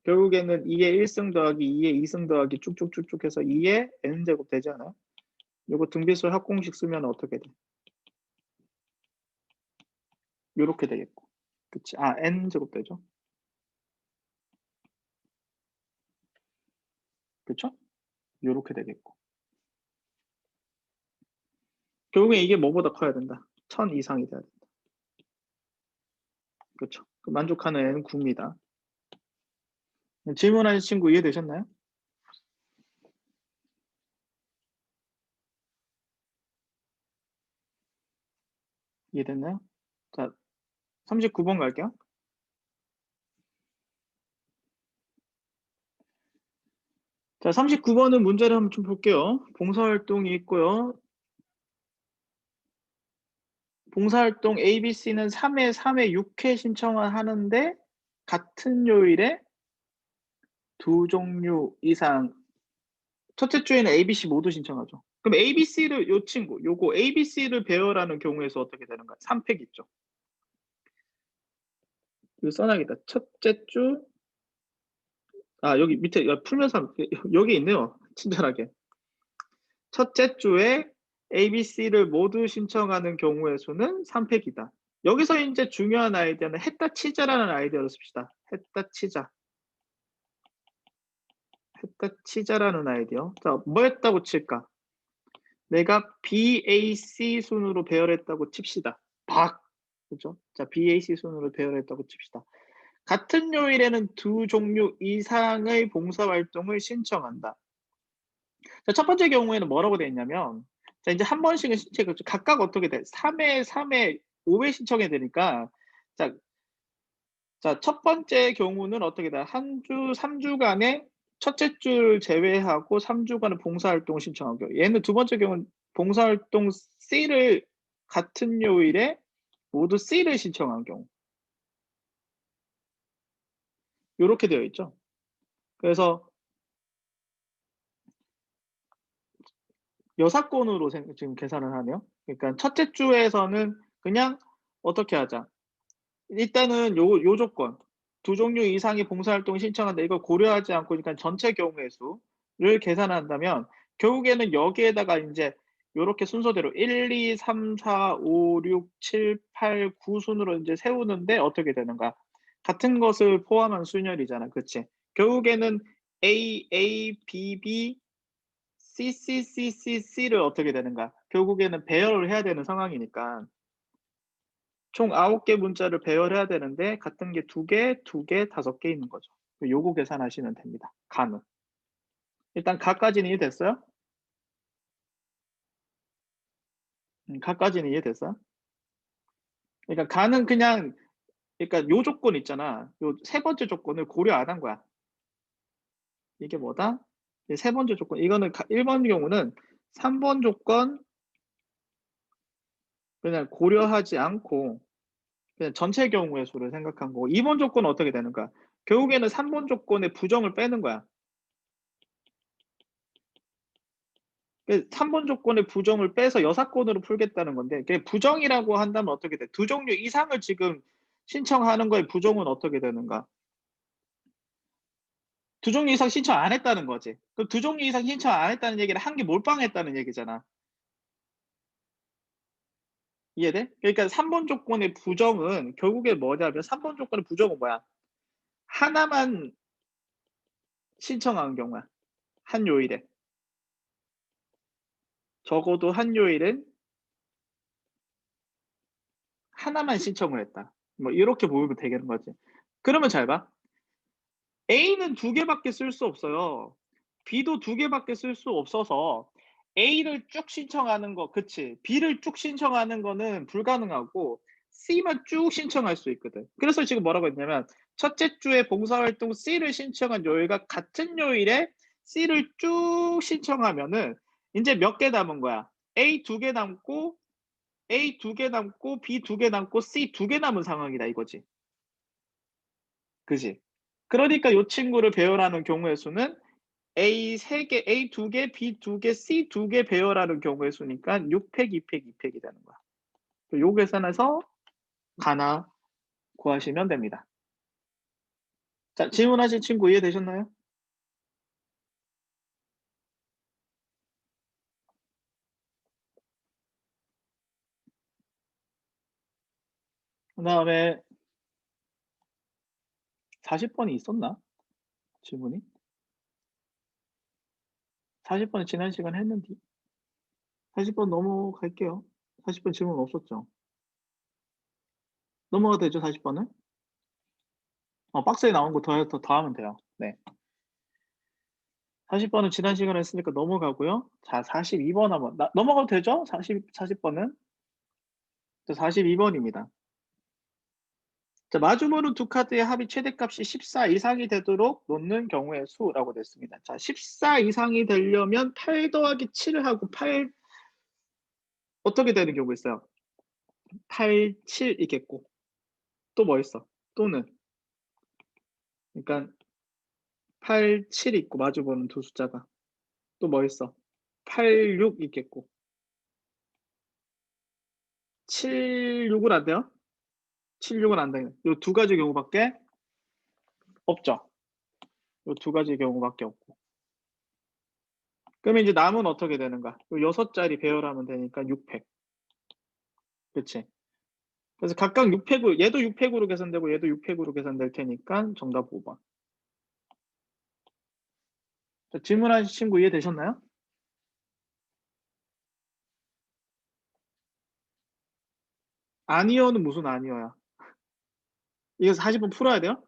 결국에는 2의 1승 더하기 2의 2승 더하기 쭉쭉쭉쭉 해서 2의 n제곱 되지 않아요? 요거 등비수열 합공식 쓰면 어떻게 돼? 요렇게 되겠고. 그치? n제곱 되죠? 그쵸? 요렇게 되겠고. 결국엔 이게 뭐보다 커야 된다? 1000 이상이 돼야 된다. 그쵸? 만족하는 n은 9입니다. 질문하신 친구 이해되셨나요? 이해됐나요? 자, 39번 갈게요. 자, 39번은 문제를 한번 좀 볼게요. 봉사활동이 있고요. 봉사활동 ABC는 3회, 3회, 6회 신청을 하는데 같은 요일에 2종류 이상 첫째 주에는 ABC 모두 신청하죠. 그럼 ABC를 요 친구 요거 ABC를 배열하는 경우에서 어떻게 되는가? 3팩 있죠. 이거 써놔야겠다. 첫째 주 여기 밑에 풀면서 여기 있네요. 친절하게. 첫째 주에 ABC를 모두 신청하는 경우의 수는 3팩이다. 여기서 이제 중요한 아이디어는 했다 치자라는 아이디어를 씁시다. 했다 치자. 했다 치자라는 아이디어. 자, 뭐 했다고 칠까? 내가 BAC 순으로 배열했다고 칩시다. 그죠? 자, BAC 순으로 배열했다고 칩시다. 같은 요일에는 2종류 이상의 봉사활동을 신청한다. 자, 첫 번째 경우에는 뭐라고 되어 있냐면, 자, 이제 한 번씩은 신청했죠. 각각 어떻게 돼? 3회, 3회, 5회 신청해야 되니까, 자, 첫 번째 경우는 어떻게 돼? 3주간에 첫째 주를 제외하고 3주간은 봉사활동을 신청하고, 얘는 두 번째 경우는 봉사활동 C를 같은 요일에 모두 C를 신청한 경우. 이렇게 되어 있죠. 그래서 여사건으로 지금 계산을 하네요. 그러니까 첫째 주에서는 그냥 어떻게 하자. 일단은 요 조건 2종류 이상의 봉사활동 신청한다. 이걸 고려하지 않고 그러니까 전체 경우의 수를 계산한다면 결국에는 여기에다가 인제 요렇게 순서대로 1, 2, 3, 4, 5, 6, 7, 8, 9 순으로 인제 세우는데 어떻게 되는가? 같은 것을 포함한 순열이잖아. 그치? 결국에는 A, A, B, B, C, C, C, C, C를 어떻게 되는가? 결국에는 배열을 해야 되는 상황이니까 총 9개 문자를 배열해야 되는데 같은 게 2개, 2개, 5개 있는 거죠. 요거 계산하시면 됩니다. 가는. 일단 가까지는 이해됐어요? 가까지는 이해됐어요? 그러니까 가는 그냥 그러니까 요 조건 있잖아. 요 세 번째 조건을 고려 안 한 거야. 이게 뭐다? 이 세 번째 조건 이거는 1번 경우는 3번 조건 그냥 고려하지 않고 그냥 전체 경우의 수를 생각한 거고 2번 조건은 어떻게 되는가? 결국에는 3번 조건의 부정을 빼는 거야. 3번 조건의 부정을 빼서 여사건으로 풀겠다는 건데 그게 부정이라고 한다면 어떻게 돼? 두 종류 이상을 지금 신청하는 거에 부정은 어떻게 되는가? 두 종류 이상 신청 안 했다는 거지. 그럼 두 종류 이상 신청 안 했다는 얘기는 한 개 몰빵했다는 얘기잖아. 이해돼? 그러니까 3번 조건의 부정은 결국에 뭐냐면 3번 조건의 부정은 뭐야? 하나만 신청한 경우야. 한 요일에. 적어도 한 요일엔 하나만 신청을 했다. 뭐 이렇게 보면 되겠는 거지. 그러면 잘 봐. A는 2개밖에 쓸 수 없어요. B도 2개밖에 쓸 수 없어서 A를 쭉 신청하는 거 그치. B를 쭉 신청하는 거는 불가능하고 C만 쭉 신청할 수 있거든. 그래서 지금 뭐라고 했냐면 첫째 주에 봉사활동 C를 신청한 요일과 같은 요일에 C를 쭉 신청하면은 인제 몇 개 남은 거야. A 2개 남고 A 2개 남고 B 2개 남고 C 2개 남은 상황이다 이거지. 그지? 그러니까 요 친구를 배열하는 경우의 수는 A 3개, A 2개, B 2개, C 2개 배열하는 경우의 수니까 6 팩, 2 팩, 2 팩이 되는 거야. 요 계산해서 가나 구하시면 됩니다. 자, 질문하신 친구 이해되셨나요? 그다음에 40번이 있었나? 질문이? 40번은 지난 시간에 했는데. 40번 넘어갈게요. 40번 질문 없었죠? 넘어가도 되죠, 40번은? 박스에 나온 거 더하면 돼요. 네. 40번은 지난 시간에 했으니까 넘어가고요. 자, 42번 한번 넘어가도 되죠? 40번은? 자, 42번입니다. 자, 마주보는 두 카드의 합이 최대값이 14 이상이 되도록 놓는 경우의 수라고 됐습니다. 자, 14 이상이 되려면 8 더하기 7을 하고 8 어떻게 되는 경우가 있어요? 8, 7이겠고 또 뭐 있어? 또는 그러니까 8, 7 있고 마주보는 두 숫자가 또 뭐 있어? 8, 6 있겠고 7, 6은 안 돼요? 7, 6은 안 돼요. 요 두 가지 경우밖에 없죠. 요 두 가지 경우밖에 없고. 그러면 이제 남은 어떻게 되는가? 요 6자리 배열하면 되니까 6팩. 그치? 그래서 각각 6팩으로 얘도 6팩으로 계산되고 얘도 6팩으로 계산될 테니까 정답 5번. 자, 질문하신 친구 이해되셨나요? 아니요는 무슨 아니요야? 이거 40번 풀어야 돼요?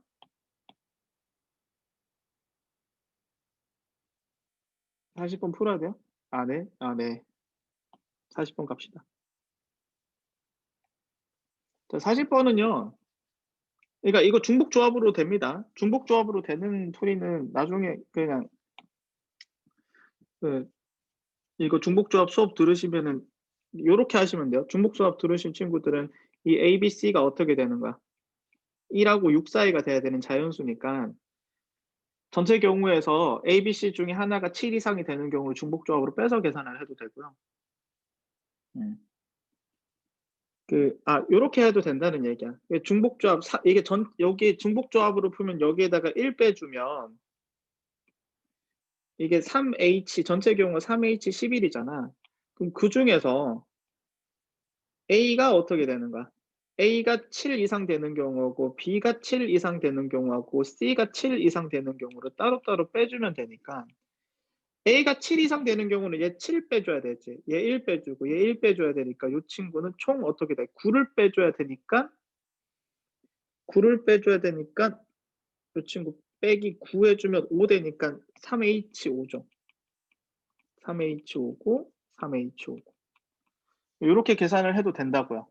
40번 풀어야 돼요? 아, 네. 아, 네. 40번 갑시다. 자, 40번은요. 그러니까 이거 중복 조합으로 됩니다. 중복 조합으로 되는 풀이는 나중에 그냥 그 이거 중복 조합 수업 들으시면은 요렇게 하시면 돼요. 중복 조합 들으신 친구들은 이 A, B, C가 어떻게 되는 거야? 1하고 6 사이가 돼야 되는 자연수니까 전체 경우에서 A, B, C 중에 하나가 7 이상이 되는 경우 중복 조합으로 빼서 계산을 해도 되고요. 요렇게 해도 된다는 얘기야. 중복 조합 이게 여기 중복 조합으로 풀면 여기에다가 1 빼주면 이게 3H 전체 경우가 3H11이잖아. 그럼 그중에서 A가 어떻게 되는 거야? A가 7 이상 되는 경우하고 B가 7 이상 되는 경우하고 C가 7 이상 되는 경우를 따로따로 빼주면 되니까 A가 7 이상 되는 경우는 얘 7 빼줘야 되지. 얘 1 빼주고 얘 1 빼줘야 되니까 요 친구는 총 어떻게 돼? 9를 빼줘야 되니까 9를 빼줘야 되니까 요 친구 빼기 9 해주면 5 되니까 3H5죠. 3H5고 3H5고 요렇게 계산을 해도 된다고요.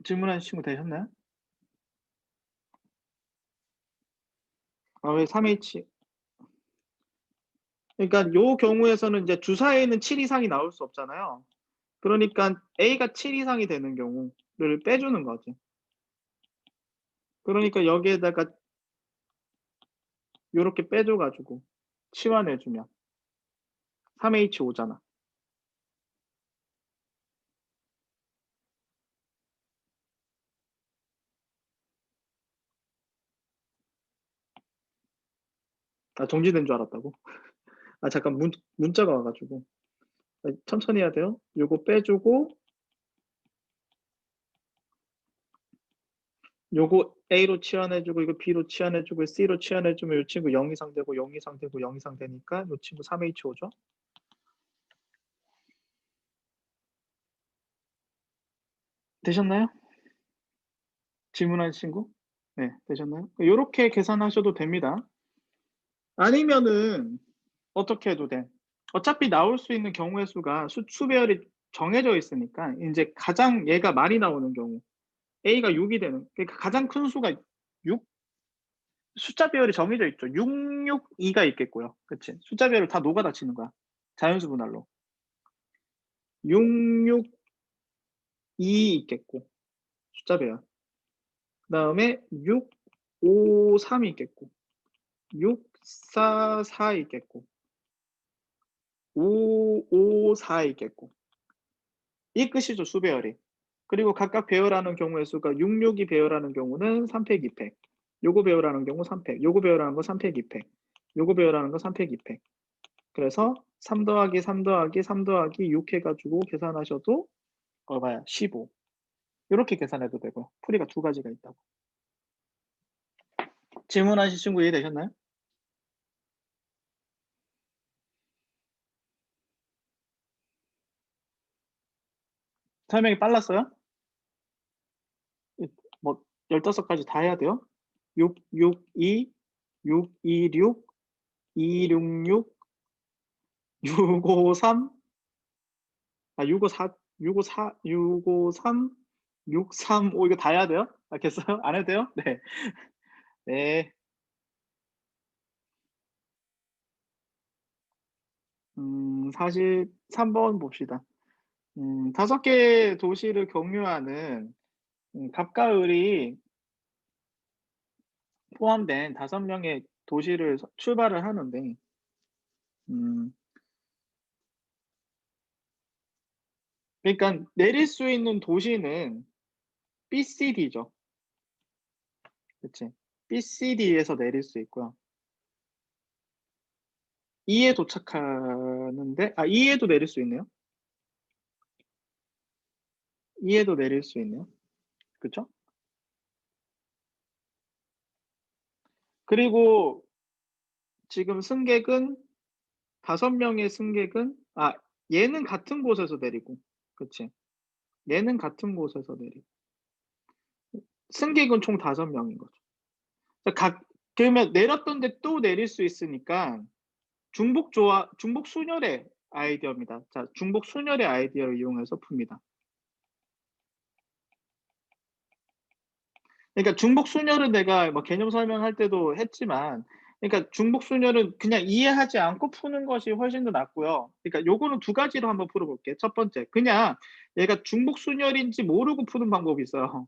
질문하신 친구 되셨나요? 아, 왜 3H? 그러니까 요 경우에서는 이제 주사에는 7 이상이 나올 수 없잖아요. 그러니까 A가 7 이상이 되는 경우를 빼주는 거지. 그러니까 여기에다가 요렇게 빼줘 가지고 치환해 주면 3H5잖아. 아, 정지된 줄 알았다고? 아, 잠깐 문자가 와 가지고. 아, 천천히 해야 돼요. 요거 빼주고 요거 A로 치환해 주고 이거 B로 치환해 주고 C로 치환해 주면 요 친구 0 이상 되고 0 이상 되고 0 이상 되니까 요 친구 3H5죠. 되셨나요? 질문하신 친구? 네, 되셨나요? 요렇게 계산하셔도 됩니다. 아니면은 어떻게 해도 돼. 어차피 나올 수 있는 경우의 수가 수배열이 정해져 있으니까 인제 가장 얘가 많이 나오는 경우 A가 6이 되는, 그러니까 가장 큰 수가 6, 숫자 배열이 정해져 있죠. 6, 6, 2가 있겠고요. 그치? 숫자 배열을 다 노가다 치는 거야. 자연수 분할로. 6, 6, 2 있겠고 숫자 배열. 그다음에 6, 5, 3이 있겠고 6, 4, 4 있겠고 5, 5, 4 있겠고 이 끝이죠, 수 배열이. 그리고 각각 배열하는 경우의 수가 6, 6이 배열하는 경우는 3팩, 2팩. 요거 배열하는 경우 3팩, 요거 배열하는 거 3팩, 2팩. 요거 배열하는 거 3팩, 2팩. 그래서 3 더하기 3 더하기 3 더하기 6 해 가지고 계산하셔도 얼마야? 15. 요렇게 계산해도 되고요. 풀이가 두 가지가 있다고. 질문하신 친구 이해되셨나요? 설명이 빨랐어요? 뭐 15가지 다 해야 돼요? 6, 6, 2, 6, 2, 6, 2, 6, 6, 6, 5, 3, 아, 6, 5, 4, 6, 5, 4, 6, 5, 3, 6, 3, 5 이거 다 해야 돼요? 알겠어요? 안 해도 돼요? 네. 네. 사실 3번 봅시다. 5개 도시를 경유하는 갑과 을이 포함된 5명의 도시를 출발을 하는데 음 그러니까 내릴 수 있는 도시는 BCD죠. 그치? BCD에서 내릴 수 있고요. E에 도착하는데, 아, E에도 내릴 수 있네요. E에도 내릴 수 있네요. 그쵸? 그리고 지금 승객은 5명의 승객은, 아, 얘는 같은 곳에서 내리고, 그치? 얘는 같은 곳에서 내리고, 승객은 총 5명인 거죠. 각 그러면 내렸던데 또 내릴 수 있으니까 중복 순열의 아이디어입니다. 자, 중복 순열의 아이디어를 이용해서 풉니다. 그러니까 중복 순열은 내가 뭐 개념 설명할 때도 했지만, 그러니까 중복 순열은 그냥 이해하지 않고 푸는 것이 훨씬 더 낫고요. 그러니까 요거는 두 가지로 한번 풀어볼게요. 첫 번째, 그냥 얘가 중복 순열인지 모르고 푸는 방법이 있어요.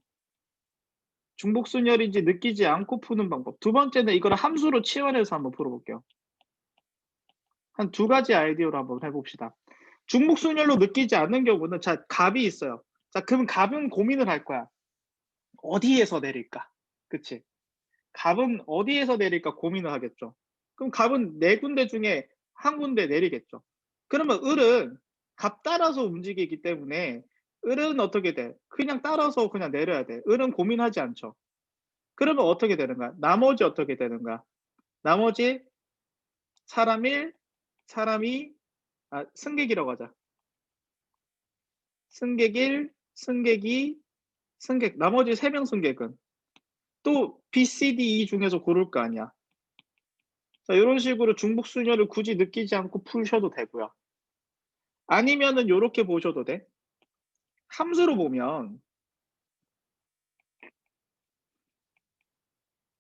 중복 순열인지 느끼지 않고 푸는 방법. 두 번째는 이거를 함수로 치환해서 한번 풀어볼게요. 한 두 가지 아이디어로 한번 해봅시다. 중복 순열로 느끼지 않는 경우는, 자, 값이 있어요. 자, 그럼 값은 고민을 할 거야. 어디에서 내릴까? 그치? 값은 어디에서 내릴까 고민을 하겠죠. 그럼 값은 네 군데 중에 한 군데 내리겠죠. 그러면 을은 값 따라서 움직이기 때문에 을은 어떻게 돼? 그냥 따라서 그냥 내려야 돼. 을은 고민하지 않죠. 그러면 어떻게 되는가? 나머지 어떻게 되는가? 나머지 사람 1, 사람 2, 승객이라고 하자. 승객 1, 승객 2, 승객, 나머지 3명 승객은 또 B, C, D, E 중에서 고를 거 아니야. 자, 이런 식으로 중복 순열을 굳이 느끼지 않고 푸셔도 되고요. 아니면은 요렇게 보셔도 돼. 함수로 보면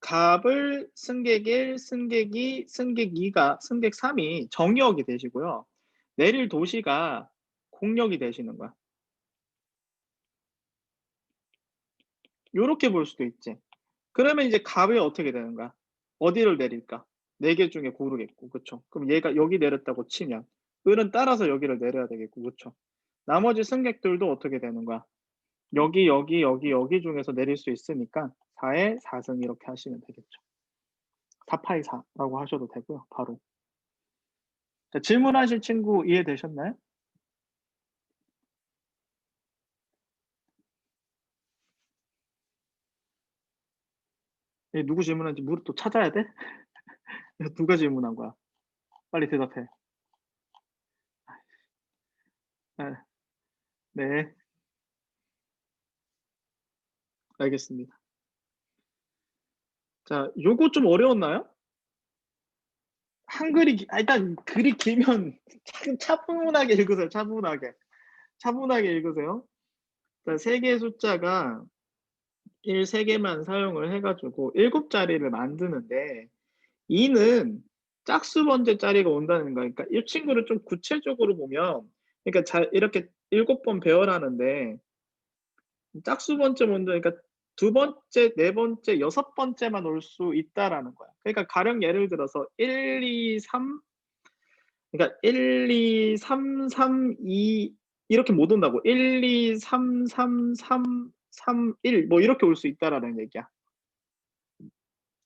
값을 승객 1, 승객 2, 승객 2가 승객 3이 정역이 되시고요. 내릴 도시가 공역이 되시는 거야. 요렇게 볼 수도 있지. 그러면 이제 값이 어떻게 되는 거야? 어디를 내릴까? 4개 중에 고르겠고, 그쵸? 그럼 얘가 여기 내렸다고 치면 을은 따라서 여기를 내려야 되겠고, 그쵸? 나머지 승객들도 어떻게 되는 거야? 여기, 여기, 여기, 여기 중에서 내릴 수 있으니까 4의 4승 이렇게 하시면 되겠죠. 4파이 4라고 하셔도 되고요, 바로. 자, 질문하실 친구 이해되셨나요? 누구 질문한지 또 찾아야 돼? 누가 질문한 거야? 빨리 대답해. 네, 네, 알겠습니다. 자, 요거 좀 어려웠나요? 한글이 일단 글이 길면 차분하게 읽으세요. 차분하게 읽으세요. 자, 세 개의 숫자가 3개만 사용을 해가지고 7자리를 만드는데 2는 짝수 번째 자리가 온다는 거야. 그러니까 이 친구를 좀 구체적으로 보면, 그러니까 이렇게 7번 배열하는데 짝수 번째 먼저, 그러니까 두 번째, 네 번째, 여섯 번째만 올 수 있다라는 거야. 그러니까 가령 예를 들어서 1, 2, 3, 그러니까 1, 2, 3, 3, 2 이렇게 못 온다고. 1, 2, 3, 3, 3, 3, 1 뭐 이렇게 올 수 있다라는 얘기야.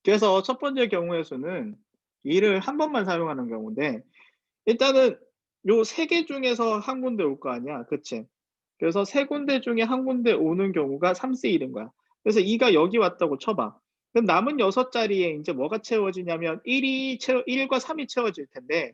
그래서 첫 번째 경우의 수는 2를 한 번만 사용하는 경우인데, 일단은 요 세 개 중에서 한 군데 올 거 아니야. 그치? 그래서 세 군데 중에 한 군데 오는 경우가 3C1인 거야. 그래서 2가 여기 왔다고 쳐봐. 그럼 남은 6자리에 이제 뭐가 채워지냐면 1과 3이 채워질 텐데,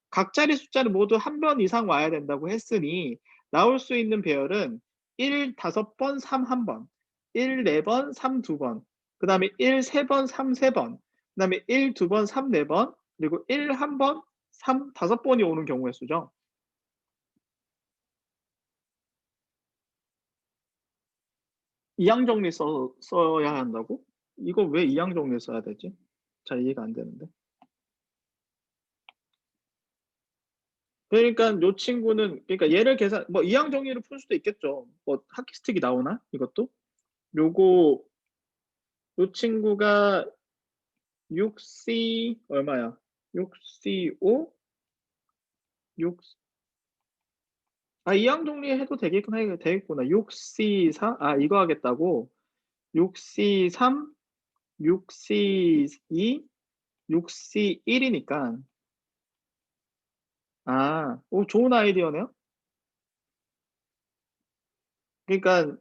각 자리 숫자는 모두 한 번 이상 와야 된다고 했으니 나올 수 있는 배열은 1 5번, 3 1번, 1 4번, 3 2번, 그 다음에 1 3번, 3 3번, 그 다음에 1 2번, 3 4번, 그리고 1 1번, 3 5번이 오는 경우의 수죠. 이항 정리 써야 한다고? 이거 왜 이항 정리 써야 되지? 잘 이해가 안 되는데. 그러니까 요 친구는, 그러니까 얘를 계산, 뭐 이항 정리를 풀 수도 있겠죠. 뭐 하키 스틱이 나오나? 이것도? 요거, 요 친구가 6C 얼마야? 6C5? 6, 이항 정리해도 되겠구나. 6C4? 이거 하겠다고? 6C3, 6C2, 6C1이니까. 좋은 아이디어네요? 그러니까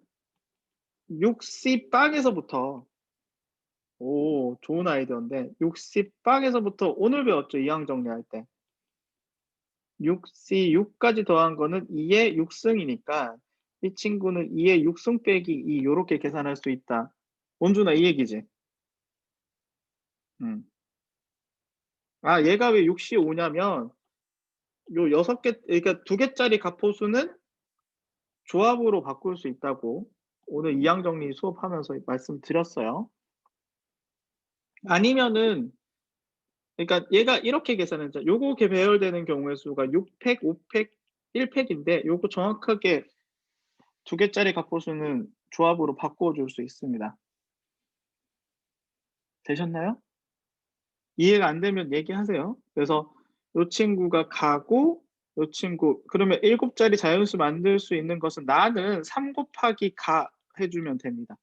6C 빵에서부터, 좋은 아이디어인데, 6C 빵에서부터 오늘 배웠죠, 이항 정리할 때. 6C 6까지 더한 거는 2의 6승이니까 이 친구는 2의 6승 빼기 2 요렇게 계산할 수 있다. 원준아, 이 얘기지? 음. 아, 얘가 왜 65냐면 요 6개, 그러니까 2개짜리 가포수는 조합으로 바꿀 수 있다고 오늘 이항 정리 수업하면서 말씀드렸어요. 아니면은, 그러니까 얘가 이렇게 계산했죠. 요거 배열되는 경우의 수가 6팩, 5팩, 1팩인데 요거 정확하게 2개짜리 가포수는 조합으로 바꿔줄 수 있습니다. 되셨나요? 이해가 안 되면 얘기하세요. 그래서 요 친구가 가고 요 친구, 그러면 7자리 자연수 만들 수 있는 것은 나는 3 곱하기 가 해주면 됩니다.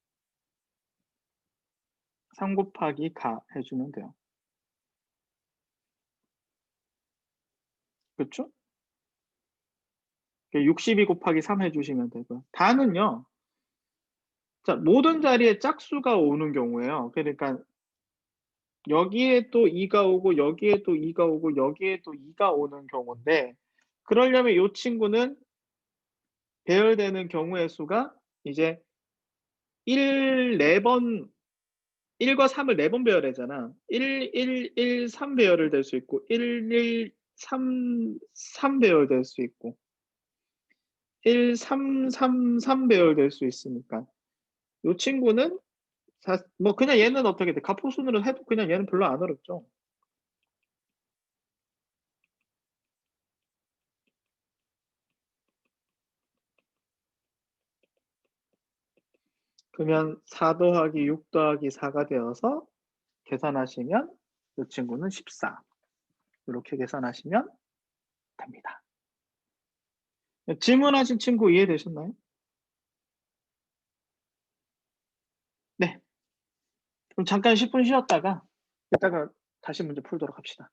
3 곱하기 가 해주면 돼요. 그쵸? 62 곱하기 3 해주시면 되고요. 다는요, 자, 모든 자리에 짝수가 오는 경우에요. 그러니까 여기에 또 2가 오고 여기에 또 2가 오고 여기에 또 2가 오는 경우인데, 그러려면 이 친구는 배열되는 경우의 수가 이제 4번, 1과 3을 4번 배열하잖아. 1, 1, 1, 3 배열을 될 수 있고 1, 1, 3, 3 배열될 수 있고 1, 3, 3, 3 배열될 수 있으니까 이 친구는 뭐 그냥 얘는 어떻게 돼? 가포순으로 해도 그냥 얘는 별로 안 어렵죠. 그러면 4 더하기 6 더하기 4가 되어서 계산하시면 이 친구는 14. 이렇게 계산하시면 됩니다. 질문하신 친구 이해되셨나요? 네. 그럼 잠깐 10분 쉬었다가 이따가 다시 문제 풀도록 합시다.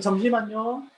잠시만요.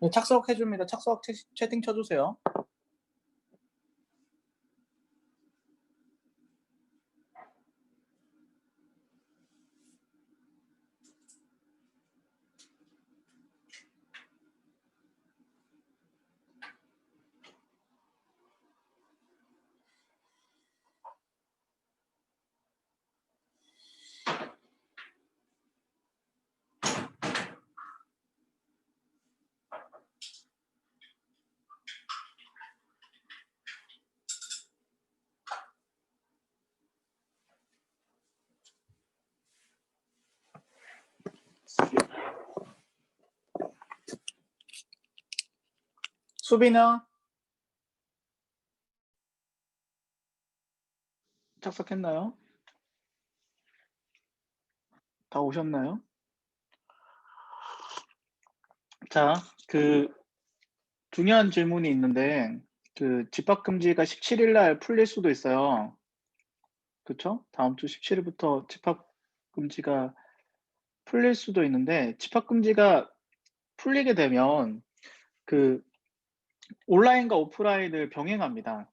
네, 착석해 줍니다. 착석 채팅 쳐 주세요. 수빈아 착석했나요? 다 오셨나요? 자, 중요한 질문이 있는데 집합 금지가 17일 날 풀릴 수도 있어요. 그쵸? 다음 주 17일부터 집합 금지가 풀릴 수도 있는데 집합 금지가 풀리게 되면 온라인과 오프라인을 병행합니다.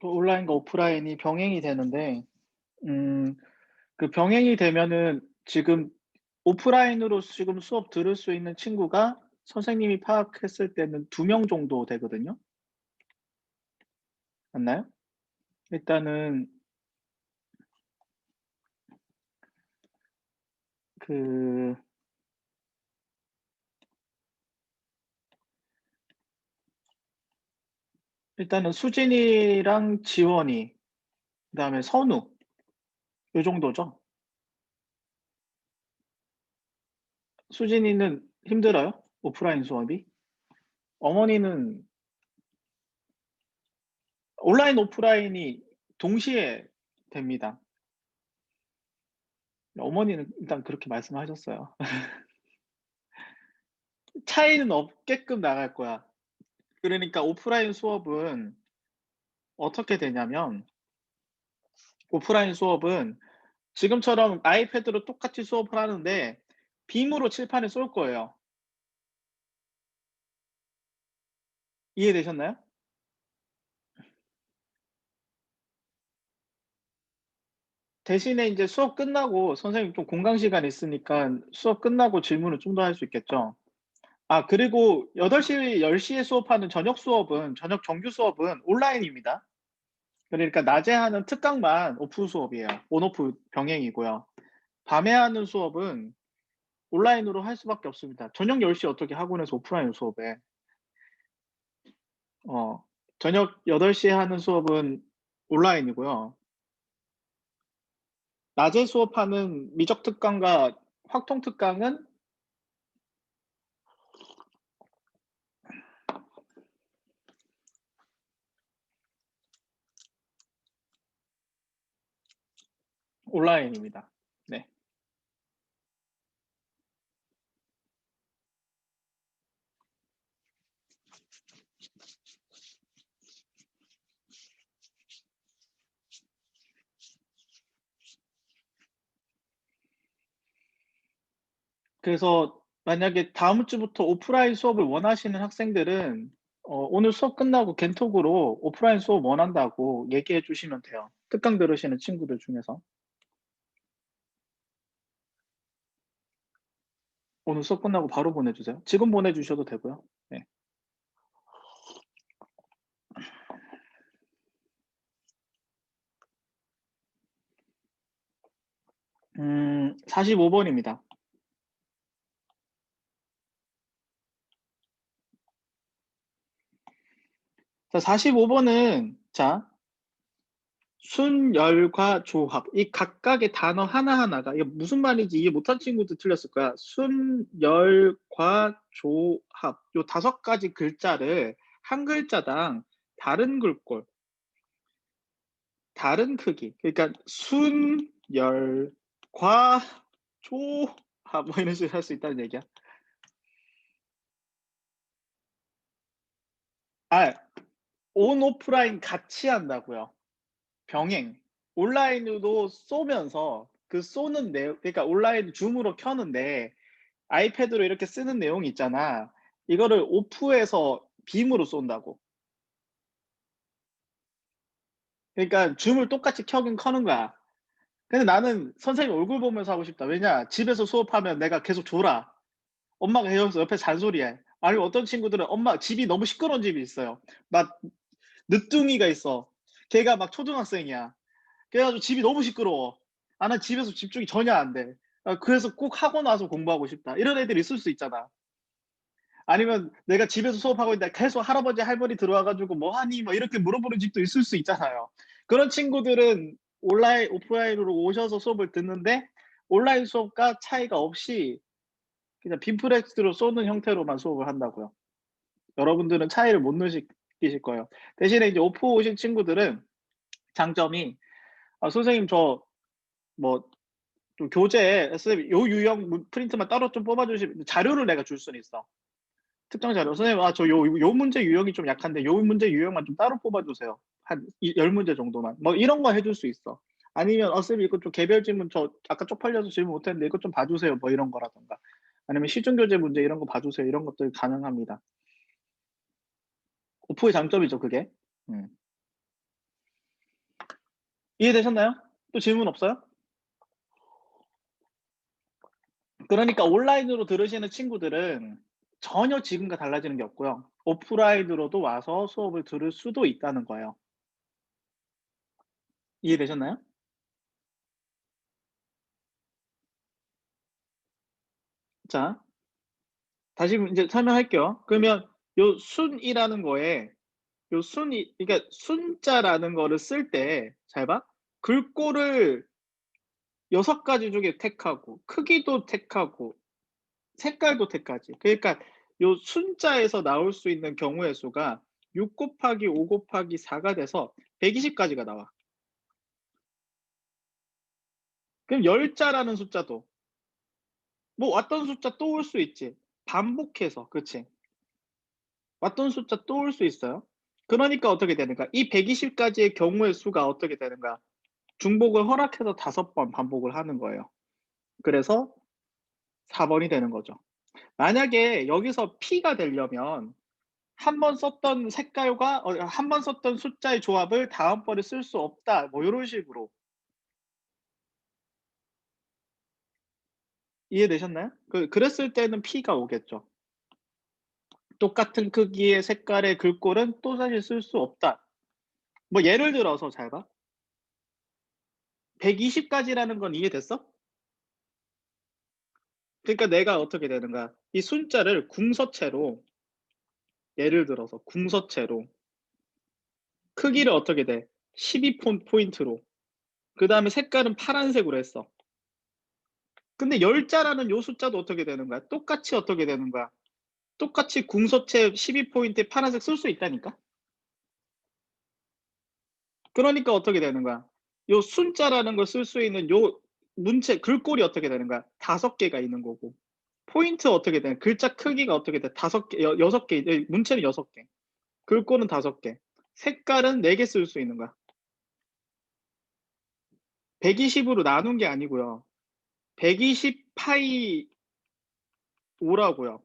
온라인과 오프라인이 병행이 되는데 병행이 되면은 지금 오프라인으로 지금 수업 들을 수 있는 친구가 선생님이 파악했을 때는 2명 정도 되거든요. 맞나요? 일단은 일단은 수진이랑 지원이, 그다음에 선우 요 정도죠. 수진이는 힘들어요? 오프라인 수업이? 어머니는 온라인 오프라인이 동시에 됩니다. 어머니는 일단 그렇게 말씀하셨어요. 차이는 없게끔 나갈 거야. 그러니까 오프라인 수업은 어떻게 되냐면 오프라인 수업은 지금처럼 아이패드로 똑같이 수업을 하는데 빔으로 칠판에 쏠 거예요. 이해되셨나요? 대신에 이제 수업 끝나고 선생님 좀 공강 시간 있으니까 수업 끝나고 질문을 좀 더 할 수 있겠죠. 아, 그리고 8시, 10시에 수업하는 저녁 정규 수업은 온라인입니다. 그러니까 낮에 하는 특강만 오프 수업이에요. 온오프 병행이고요. 밤에 하는 수업은 온라인으로 할 수밖에 없습니다. 저녁 10시 어떻게 학원에서 오프라인 수업에. 저녁 8시에 하는 수업은 온라인이고요. 낮에 수업하는 미적 특강과 확통 특강은 온라인입니다. 네. 그래서 만약에 다음 주부터 오프라인 수업을 원하시는 학생들은 오늘 수업 끝나고 겐톡으로 오프라인 수업 원한다고 얘기해 주시면 돼요. 특강 들으시는 친구들 중에서. 오늘 수업 끝나고 바로 보내주세요. 지금 보내주셔도 되고요. 네. 45번입니다. 자, 45번은 자, 순열과 조합. 이 각각의 단어 하나하나가 이게 무슨 말인지 이해 못한 친구도 틀렸을 거야. 순열과 조합. 요 5가지 글자를 한 글자당 다른 글꼴, 다른 크기. 그러니까 순열과 조합 뭐 이런 식으로 할 수 있다는 얘기야. 아, 온 오프라인 같이 한다고요. 병행. 온라인으로 쏘면서 그 쏘는 내용, 그러니까 온라인 줌으로 켜는데 아이패드로 이렇게 쓰는 내용이 있잖아. 이거를 오프해서 빔으로 쏜다고. 그러니까 줌을 똑같이 켜긴 켜는 거야. 근데 나는 선생님 얼굴 보면서 하고 싶다. 왜냐? 집에서 수업하면 내가 계속 졸아. 엄마가 계속 옆에 잔소리해. 아니면 어떤 친구들은 엄마 집이 너무 시끄러운 집이 있어요. 막 늦둥이가 있어. 걔가 막 초등학생이야. 그래가지고 집이 너무 시끄러워. 아, 난 집에서 집중이 전혀 안 돼. 그래서 꼭 하고 나서 공부하고 싶다. 이런 애들이 있을 수 있잖아. 아니면 내가 집에서 수업하고 있는데 계속 할아버지 할머니 들어와가지고 뭐 하니? 뭐 이렇게 물어보는 집도 있을 수 있잖아요. 그런 친구들은 온라인, 오프라인으로 오셔서 수업을 듣는데 온라인 수업과 차이가 없이 그냥 빔프렉스로 쏘는 형태로만 수업을 한다고요. 여러분들은 차이를 못 느끼실 거예요. 대신에 이제 오프 오신 친구들은 장점이 선생님 저 뭐 좀 교재에 선생님 요 유형 프린트만 따로 좀 뽑아주시면 자료를 내가 줄 수는 있어. 특정 자료. 선생님 저 요 문제 유형이 좀 약한데 요 문제 유형만 좀 따로 뽑아주세요. 한 10문제 정도만. 뭐 이런 거 해줄 수 있어. 아니면 선생님 이거 좀 개별 질문 저 아까 쪽팔려서 질문 못했는데 이거 좀 봐주세요. 뭐 이런 거라던가. 아니면 시중교재 문제 이런 거 봐주세요. 이런 것들 가능합니다. 오프의 장점이죠, 그게. 음. 이해되셨나요? 또 질문 없어요? 그러니까 온라인으로 들으시는 친구들은 전혀 지금과 달라지는 게 없고요. 오프라인으로도 와서 수업을 들을 수도 있다는 거예요. 이해되셨나요? 자, 다시 이제 설명할게요. 그러면 요 순이라는 거에 요 순이 그러니까 순자라는 거를 쓸 때 잘 봐. 글꼴을 6가지 중에 택하고 크기도 택하고 색깔도 택하지. 그러니까 요 순자에서 나올 수 있는 경우의 수가 6 곱하기 5 곱하기 4가 돼서 120까지가 나와. 그럼 열자라는 숫자도 뭐 왔던 숫자 또 올 수 있지. 반복해서. 그치? 왔던 숫자 또 올 수 있어요. 그러니까 어떻게 되는가? 이 120가지의 경우의 수가 어떻게 되는가? 중복을 허락해서 5번 반복을 하는 거예요. 그래서 4번이 되는 거죠. 만약에 여기서 P가 되려면 한 번 썼던 색깔과 한 번 썼던 숫자의 조합을 다음번에 쓸 수 없다. 뭐 요런 식으로. 이해되셨나요? 그랬을 때는 P가 오겠죠. 똑같은 크기의 색깔의 글꼴은 또다시 쓸 수 없다. 뭐 예를 들어서 잘 봐. 120가지라는 건 이해됐어? 그러니까 내가 어떻게 되는가? 이 숫자를 궁서체로 예를 들어서 궁서체로 크기를 어떻게 돼? 12 포인트로. 그다음에 색깔은 파란색으로 했어. 근데 10자라는 요 숫자도 어떻게 되는 거야? 똑같이 어떻게 되는 거야? 똑같이 궁서체 12포인트에 파란색 쓸 수 있다니까? 그러니까 어떻게 되는 거야? 요 순자라는 걸 쓸 수 있는 요 문체 글꼴이 어떻게 되는 거야? 5개가 있는 거고. 포인트 어떻게 돼? 글자 크기가 어떻게 돼? 5개, 6개, 문체는 6개. 글꼴은 5개. 색깔은 4개 쓸 수 있는 거야. 120으로 나눈 게 아니고요. 120 파이 5라고요.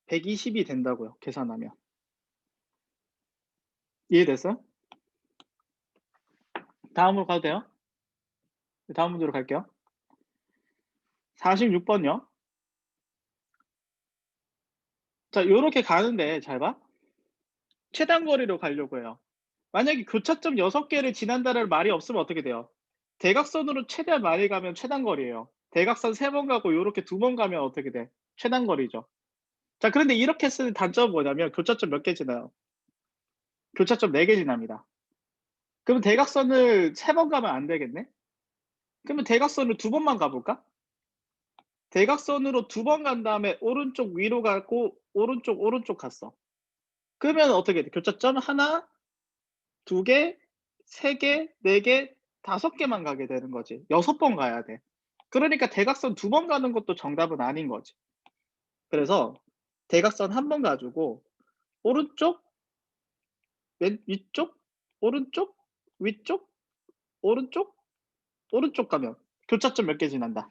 120이 된다고요. 계산하면. 이해됐어요? 다음으로 가도 돼요? 다음 문제로 갈게요. 46번요. 자, 요렇게 가는데 잘 봐. 최단 거리로 가려고 해요. 만약에 교차점 6개를 지난다는 말이 없으면 어떻게 돼요? 대각선으로 최대한 많이 가면 최단 거리예요. 대각선 3번 가고 요렇게 2번 가면 어떻게 돼? 최단 거리죠. 자, 그런데 이렇게 쓰는 단점은 뭐냐면 교차점 몇 개 지나요? 교차점 4개 지납니다. 그럼 대각선을 3번 가면 안 되겠네? 그러면 대각선을 2번만 가볼까? 대각선으로 2번 간 다음에 오른쪽 위로 가고 오른쪽 갔어. 그러면 어떻게 돼? 교차점 하나, 2개, 3개, 4개, 5개만 가게 되는 거지. 6번 가야 돼. 그러니까 대각선 2번 가는 것도 정답은 아닌 거지. 그래서 대각선 1번 가지고 오른쪽, 왼 위쪽, 오른쪽, 위쪽, 오른쪽, 오른쪽 가면 교차점 몇 개 지난다?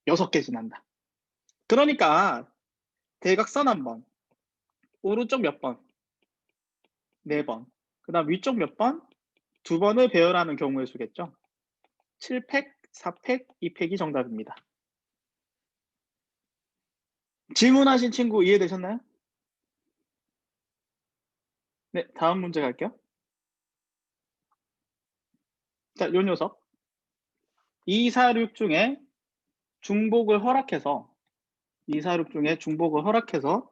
6개 지난다. 그러니까 대각선 1번, 오른쪽 몇 번? 4번. 그다음 위쪽 몇 번? 2번을 배열하는 경우의 수겠죠. 7팩, 4팩, 2팩이 정답입니다. 질문하신 친구 이해되셨나요? 네, 다음 문제 갈게요. 자, 요 녀석 246 중에 중복을 허락해서 246 중에 중복을 허락해서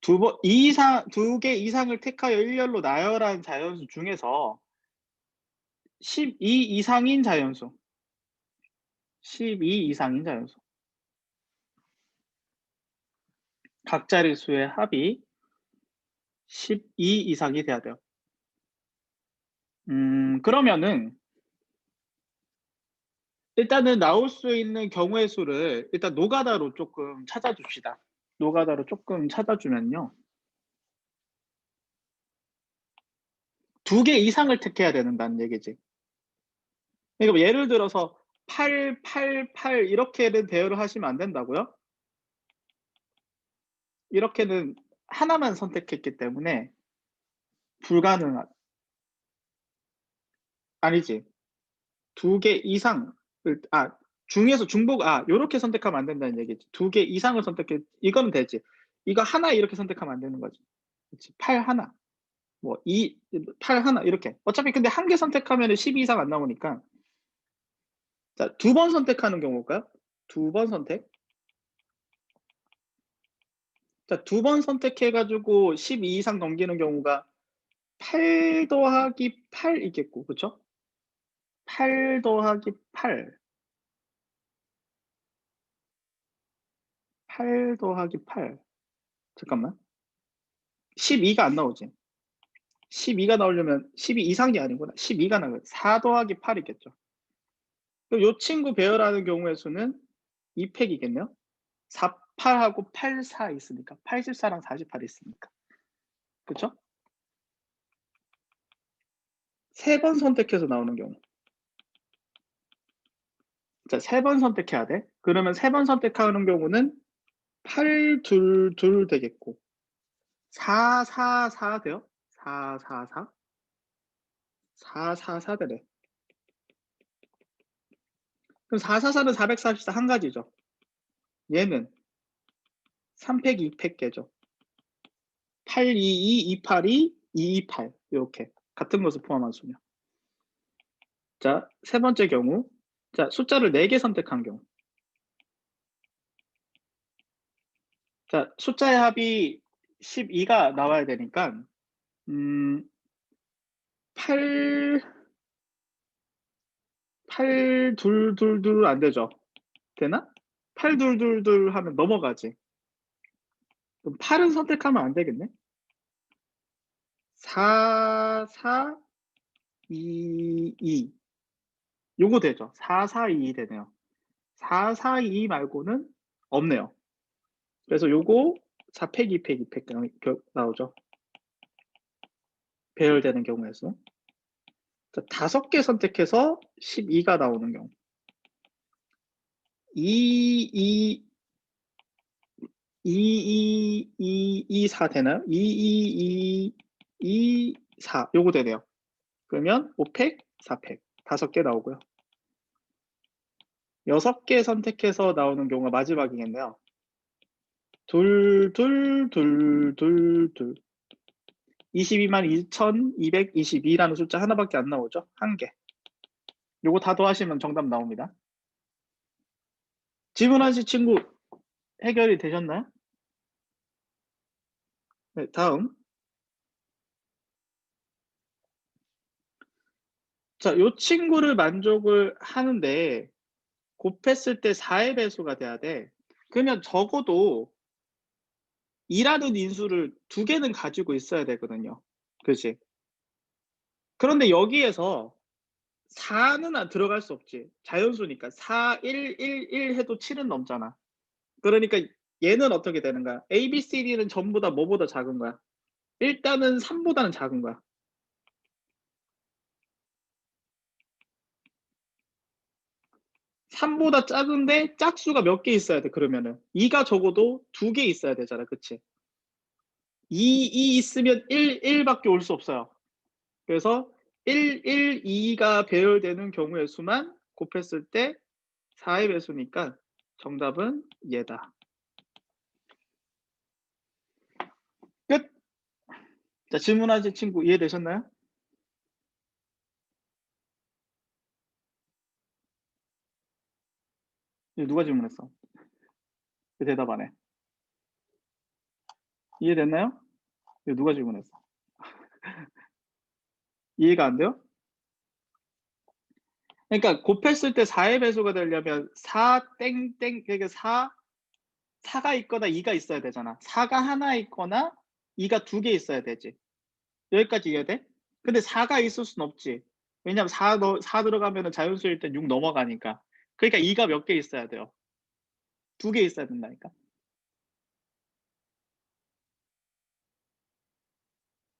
두 개 이상을 택하여 일렬로 나열한 자연수 중에서 12 이상인 자연수 12 이상인 자연수 각 자릿수의 합이 12 이상이 돼야 돼요. 그러면은 일단은 나올 수 있는 경우의 수를 일단 노가다로 조금 찾아줍시다. 노가다로 조금 찾아주면요. 2개 이상을 택해야 된다는 얘기지. 그러니까 뭐 예를 들어서 8, 8, 8 이렇게는 대여를 하시면 안 된다고요? 이렇게는 하나만 선택했기 때문에 불가능한 아니지. 2개 이상을 중에서 중복 요렇게 선택하면 안 된다는 얘기지. 2개 이상을 선택해 이거는 되지. 이거 하나 이렇게 선택하면 안 되는 거지. 그치? 8 하나. 뭐 8 하나 이렇게. 어차피 근데 한 개 선택하면 12 이상 안 나오니까. 자, 2번 선택하는 경우일까요? 2번 선택. 자, 2번 선택해 가지고 12 이상 넘기는 경우가 8 더하기 8 있겠고. 그쵸? 8 더하기 8. 8 더하기 8. 잠깐만. 12가 안 나오지. 12가 나오려면 12 이상이 아니구나. 12가 나와요. 4 더하기 8이겠죠. 그럼 요 친구 배열하는 경우의 수는 2팩이겠네요. 48하고 84 있으니까 84랑 48 있으니까. 그쵸? 3번 선택해서 나오는 경우. 자, 3번 선택해야 돼. 그러면 3번 선택하는 경우는 8, 2, 2 되겠고 4, 4, 4 돼요? 4, 4, 4? 4, 4, 4 되네. 그럼 4, 4, 4는 444 한 가지죠. 얘는 3팩, 2팩 깨죠. 8, 2, 2, 2, 8, 2, 2, 2, 8 이렇게 같은 것을 포함한 수냐. 자, 세 번째 경우. 자, 숫자를 4개 선택한 경우. 자, 숫자의 합이 12가 나와야 되니까 8 8 둘 둘 둘 안 되죠? 되나? 8 둘 둘 둘 하면 넘어가지. 그럼 8은 선택하면 안 되겠네. 4 4 2 2 요거 되죠. 4 4 2 되네요. 4 4 2 말고는 없네요. 그래서 요거 4 팩 2 팩 2팩 나오죠. 배열되는 경우의 수. 자, 5개 선택해서 12가 나오는 경우. 2 2 2 2 2 4 되나요? 2 2 2 2 4 요거 되네요. 그러면 5팩 4팩 5개 나오고요. 6개 선택해서 나오는 경우가 마지막이겠네요. 둘 둘 둘 둘 둘 22만 2222라는 숫자 하나밖에 안 나오죠. 1개. 요거 다 더하시면 정답 나옵니다. 질문하신 친구 해결이 되셨나요? 네, 다음. 자, 요 친구를 만족을 하는데 곱했을 때 4의 배수가 돼야 돼. 그러면 적어도 2라는 인수를 2개는 가지고 있어야 되거든요. 그지? 그런데 여기에서 4는 들어갈 수 없지. 자연수니까. 4, 1, 1, 1 해도 7은 넘잖아. 그러니까 얘는 어떻게 되는 거야? A, B, C, D는 전부 다 뭐보다 작은 거야? 일단은 3보다는 작은 거야. 3보다 작은데 짝수가 몇 개 있어야 돼, 그러면은. 2가 적어도 2개 있어야 되잖아. 그치? 2 있으면 1 밖에 올 수 없어요. 그래서 1 2가 배열되는 경우의 수만 곱했을 때 4의 배수니까 정답은 얘다. 끝. 자, 질문하신 친구 이해되셨나요? 누가 질문했어? 왜 대답 안 해? 이해됐나요? 누가 질문했어? 이해가 안 돼요? 그러니까 곱했을 때 4의 배수가 되려면 4 땡땡 그러니까 4가 있거나 2가 있어야 되잖아. 4가 하나 있거나 2가 2개 있어야 되지. 여기까지 이해돼? 근데 4가 있을 순 없지. 왜냐면 4 들어가면은 자연수일 땐 6 넘어가니까. 그러니까 2가 몇 개 있어야 돼요? 2개 있어야 된다니까.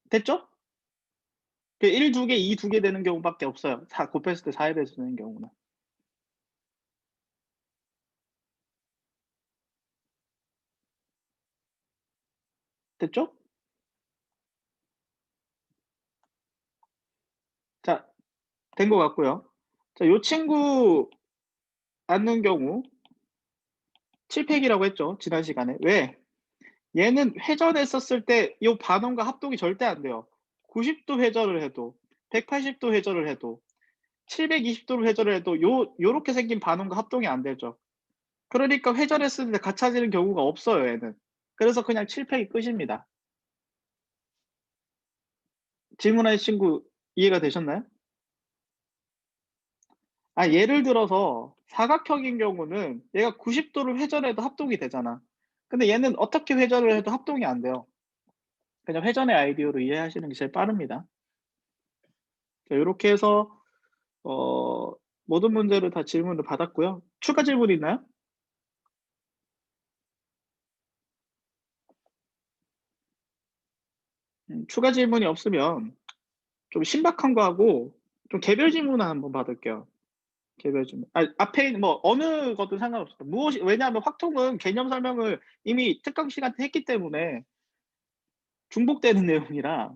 됐죠? 그 1 2개, 2 2개 되는 경우밖에 없어요. 4 곱했을 때 4의 배수 되는 경우는. 됐죠? 자, 된 것 같고요. 자, 요 친구 앉는 경우 7팩이라고 했죠. 지난 시간에. 왜? 얘는 회전했었을 때 요 반원과 합동이 절대 안 돼요. 90도 회전을 해도 180도 회전을 해도 720도로 회전을 해도 요렇게 생긴 반원과 합동이 안 되죠. 그러니까 회전했을 때 갖춰지는 경우가 없어요, 얘는. 그래서 그냥 7팩이 끝입니다. 질문하신 친구 이해가 되셨나요? 예를 들어서 사각형인 경우는 얘가 90도를 회전해도 합동이 되잖아. 근데 얘는 어떻게 회전을 해도 합동이 안 돼요. 그냥 회전의 아이디어로 이해하시는 게 제일 빠릅니다. 자, 요렇게 해서 어 모든 문제를 다 질문을 받았고요. 추가 질문 있나요? 추가 질문이 없으면 좀 신박한 거 하고 좀 개별 질문을 한번 받을게요. 개별 질문. 앞에 있는 뭐 어느 것도 상관없어요. 무엇이 왜냐하면 확통은 개념 설명을 이미 특강 시간 때 했기 때문에 중복되는 내용이라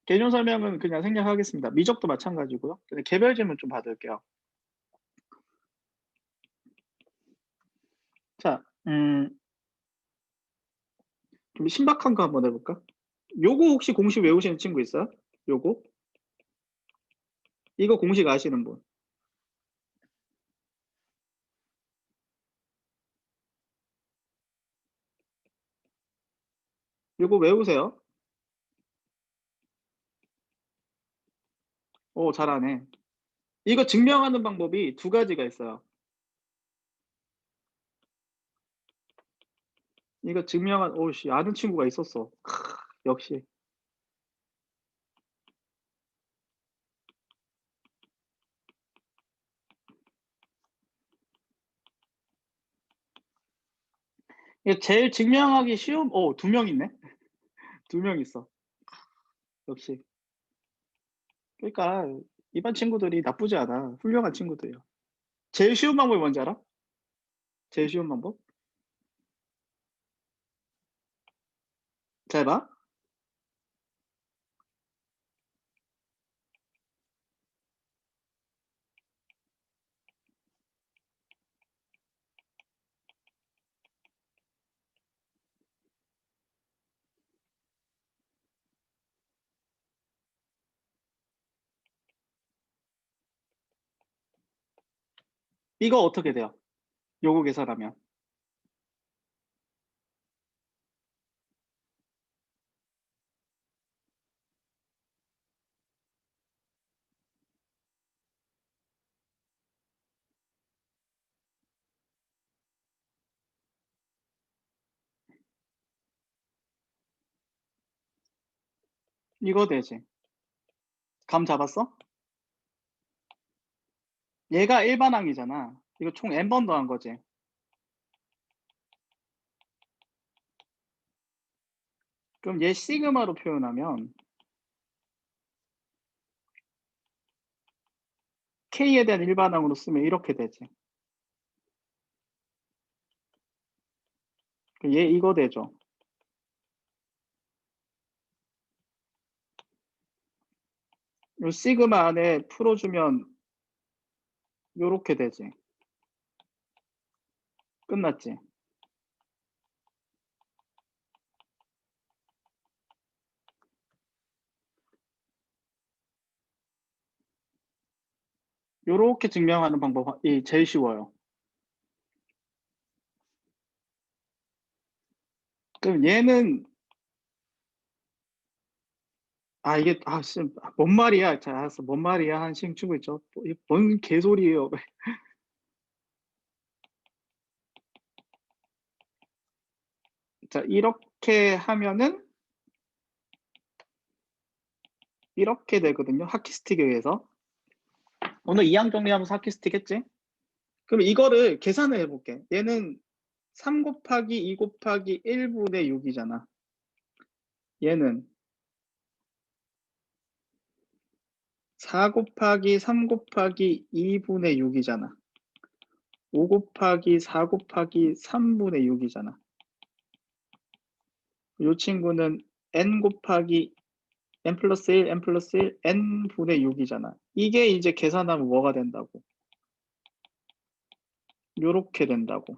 개념 설명은 그냥 생략하겠습니다. 미적도 마찬가지고요. 근데 개별 질문 좀 받을게요. 자, 좀 신박한 거 한번 해볼까? 요거 혹시 공식 외우시는 친구 있어요? 요거? 이거 공식 아시는 분? 요거 외우세요. 오, 잘하네. 이거 증명하는 방법이 두 가지가 있어요. 이거 증명한 오씨 아는 친구가 있었어. 역시. 이게 제일 증명하기 쉬운 두 명 있네. 두 명 있어. 역시. 그러니까 이반 친구들이 나쁘지 않아. 훌륭한 친구들이야. 제일 쉬운 방법이 뭔지 알아? 제일 쉬운 방법? 잘 봐. 이거 어떻게 돼요? 요거 계산하면. 이거 되지. 감 잡았어? 얘가 일반항이잖아. 이거 총 n번 더한 거지. 그럼 얘 시그마로 표현하면 K에 대한 일반항으로 쓰면 이렇게 되지. 얘 이거 되죠. 요 시그마 안에 풀어주면 요렇게 되지. 끝났지. 요렇게 증명하는 방법이 제일 쉬워요. 그럼 얘는 이게 뭔 말이야? 자, 알았어. 뭔 말이야? 한 친구 있죠. 뭔 개소리예요? 자, 이렇게 하면은 이렇게 되거든요. 하키스틱에 의해서. 오늘 2항 정리하면서 하키스틱 했지? 그럼 이거를 계산을 해볼게. 얘는 3 곱하기 2 곱하기 1분의 6이잖아. 얘는 4 곱하기 3 곱하기 2분의 6이잖아. 5 곱하기 4 곱하기 3분의 6이잖아. 이 친구는 n 곱하기 n 플러스 1, n 플러스 1, n분의 6이잖아. 이게 이제 계산하면 뭐가 된다고? 요렇게 된다고.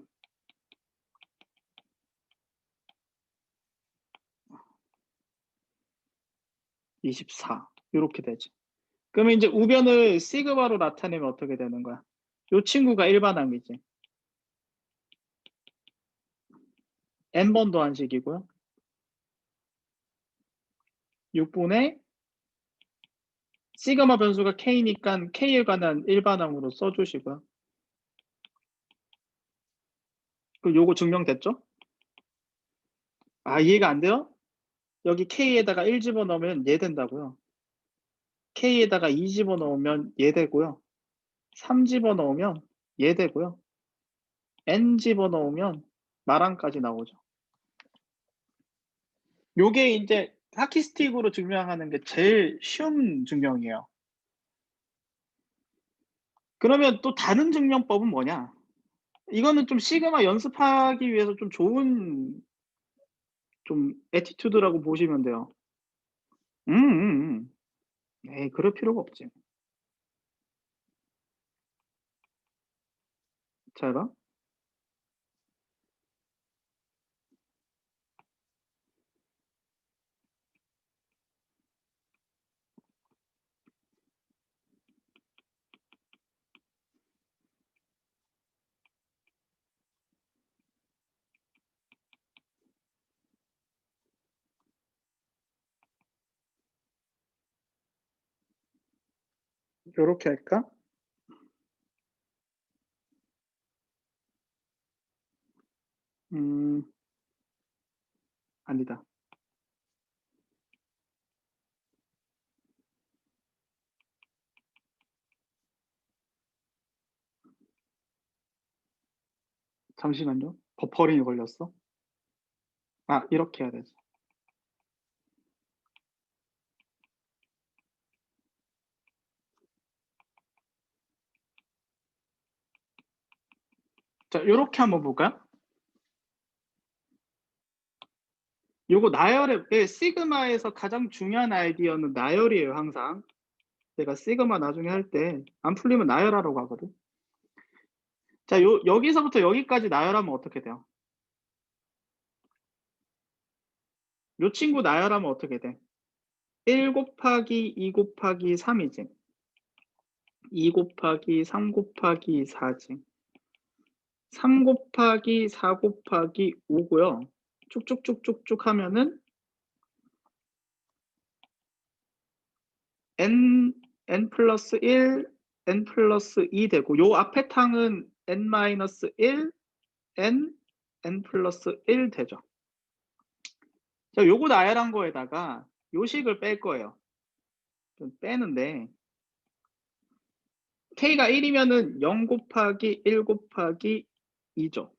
24. 요렇게 되지. 그러면 이제 우변을 시그마로 나타내면 어떻게 되는 거야? 요 친구가 일반항이지. n번 더한식이고요. 6분의 시그마 변수가 k니까 k에 관한 일반항으로 써주시고요. 그럼 요거 증명됐죠? 이해가 안 돼요? 여기 k에다가 1 집어넣으면 얘 된다고요. k에다가 2 집어넣으면 얘 되고요. 3 집어넣으면 얘 되고요. n 집어넣으면 마랑까지 나오죠. 요게 이제 하키스틱으로 증명하는 게 제일 쉬운 증명이에요. 그러면 또 다른 증명법은 뭐냐? 이거는 좀 시그마 연습하기 위해서 좀 좋은 좀 애티튜드라고 보시면 돼요. 에이, 그럴 필요가 없지. 잘 봐. 요렇게 할까? 잠시만요. 버퍼링이 걸렸어. 아, 이렇게 해야 되지. 자, 요렇게 한번 볼까요? 요거 나열의 시그마에서 가장 중요한 아이디어는 나열이에요, 항상. 내가 시그마 나중에 할 때 안 풀리면 나열하라고 하거든. 자, 여기서부터 여기까지 나열하면 어떻게 돼요? 요 친구 나열하면 어떻게 돼? 1 곱하기 2 곱하기 3이지. 2 곱하기 3 곱하기 4지. 3 곱하기 4 곱하기 5고요. 쭉쭉쭉쭉쭉 하면은 n 플러스 1, n 플러스 2 되고, 요 앞에 탕은 n 마이너스 1, n 플러스 1 되죠. 자, 요거 나열한 거에다가 요식을 뺄 거예요. 좀 빼는데, k가 1이면은 0 곱하기 1 곱하기 2죠.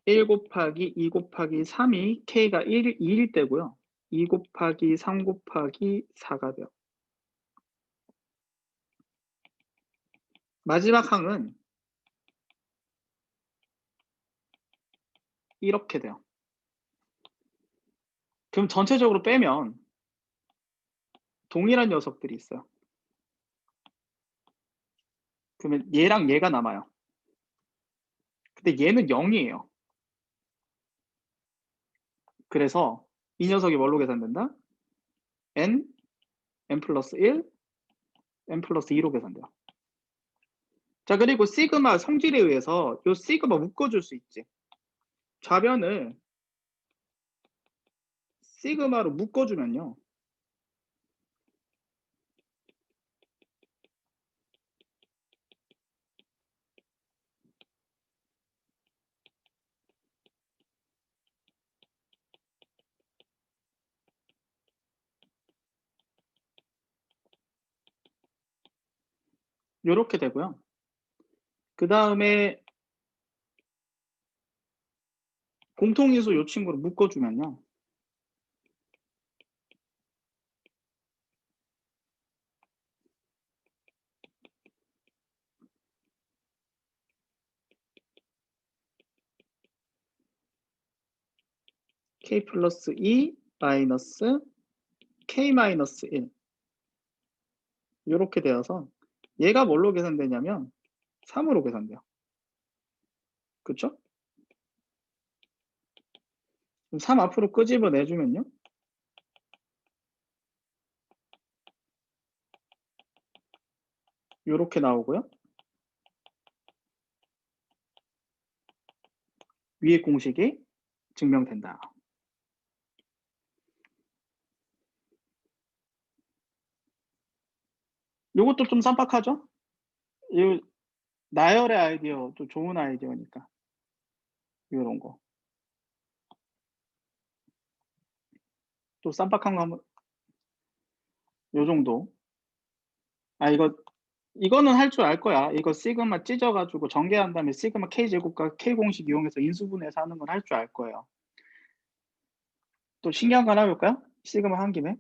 1 곱하기 2 곱하기 3이 k가 2일 때고요. 2 곱하기 3 곱하기 4가 돼요. 마지막 항은 이렇게 돼요. 그럼 전체적으로 빼면 동일한 녀석들이 있어요. 그러면 얘랑 얘가 남아요. 근데 얘는 0이에요. 그래서 이 녀석이 뭘로 계산된다? n 플러스 1, n 플러스 2로 계산돼요. 자, 그리고 시그마 성질에 의해서 이 시그마 묶어줄 수 있지. 좌변을 시그마로 묶어주면요. 이렇게 되고요. 그 다음에 공통인수 이 친구를 묶어주면요. k 플러스 2 마이너스 k 마이너스 1 이렇게 되어서 얘가 뭘로 계산되냐면 3으로 계산돼요. 그쵸? 그럼 3 앞으로 끄집어내주면요. 이렇게 나오고요. 위의 공식이 증명된다. 이것도 좀 쌈박하죠? 이 나열의 아이디어, 또 좋은 아이디어니까. 이런 거. 또 쌈박한 거 한번, 요 정도. 아, 이거는 할 줄 알 거야. 이거 시그마 찢어가지고 전개한 다음에 시그마 K제곱과 K공식 이용해서 인수분해서 하는 건 할 줄 알 거예요. 또 신기한 거 하나 해볼까요? 시그마 한 김에.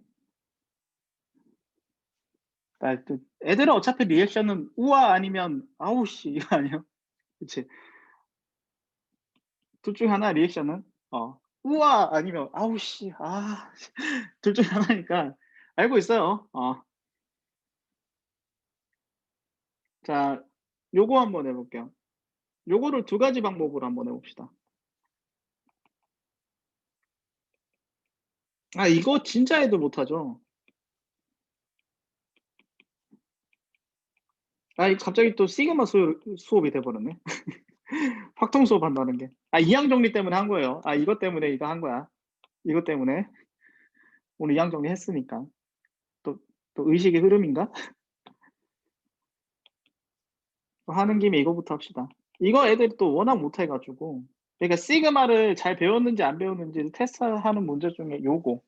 아, 또 애들은 어차피 리액션은 우와 아니면 아우씨 이거 아니에요? 그치? 둘 중에 하나 리액션은 우와 아니면 아우씨 둘 중에 하나니까 알고 있어요. 자, 요거 한번 해볼게요. 요거를 두 가지 방법으로 한번 해봅시다. 아, 이거 진짜 애들 못하죠. 아, 갑자기 또 시그마 수업이 돼버렸네. 확통 수업 한다는 게. 아, 이항 정리 때문에 한 거예요. 아, 이것 때문에 이거 한 거야. 이것 때문에 오늘 이항 정리 했으니까. 또, 또 의식의 흐름인가? 하는 김에 이거부터 합시다. 이거 애들이 또 워낙 못해가지고. 그러니까 시그마를 잘 배웠는지 안 배웠는지 테스트하는 문제 중에 요거.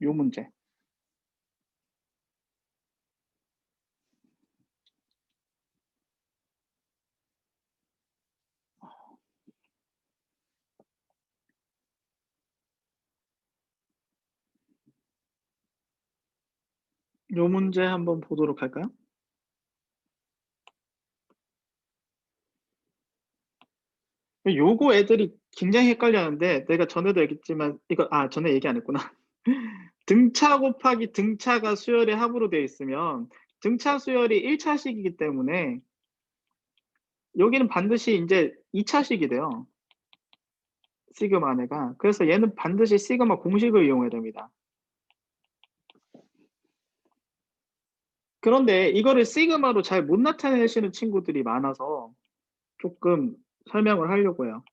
요 문제. 요 문제 한번 보도록 할까요? 요거 애들이 굉장히 헷갈려하는데 내가 전에도 얘기했지만 이거 전에 얘기 안 했구나. 등차 곱하기 등차가 수열의 합으로 되어 있으면 등차 수열이 1차식이기 때문에 여기는 반드시 이제 2차식이 돼요. 시그마 안에가. 그래서 얘는 반드시 시그마 공식을 이용해야 됩니다. 그런데 이거를 시그마로 잘 못 나타내시는 친구들이 많아서 조금 설명을 하려고 해요.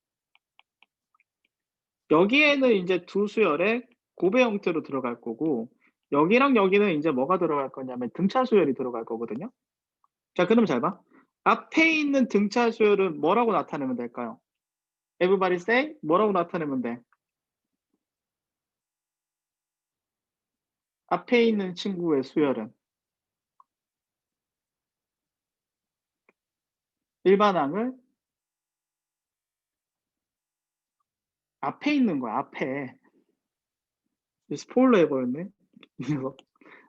여기에는 이제 두 수열에 곱의 형태로 들어갈 거고 여기랑 여기는 이제 뭐가 들어갈 거냐면 등차 수열이 들어갈 거거든요. 자, 그럼 잘 봐. 앞에 있는 등차 수열은 뭐라고 나타내면 될까요? Everybody say 뭐라고 나타내면 돼? 앞에 있는 친구의 수열은 일반항을 앞에 있는 거야. 앞에. 스포일러 해버렸네.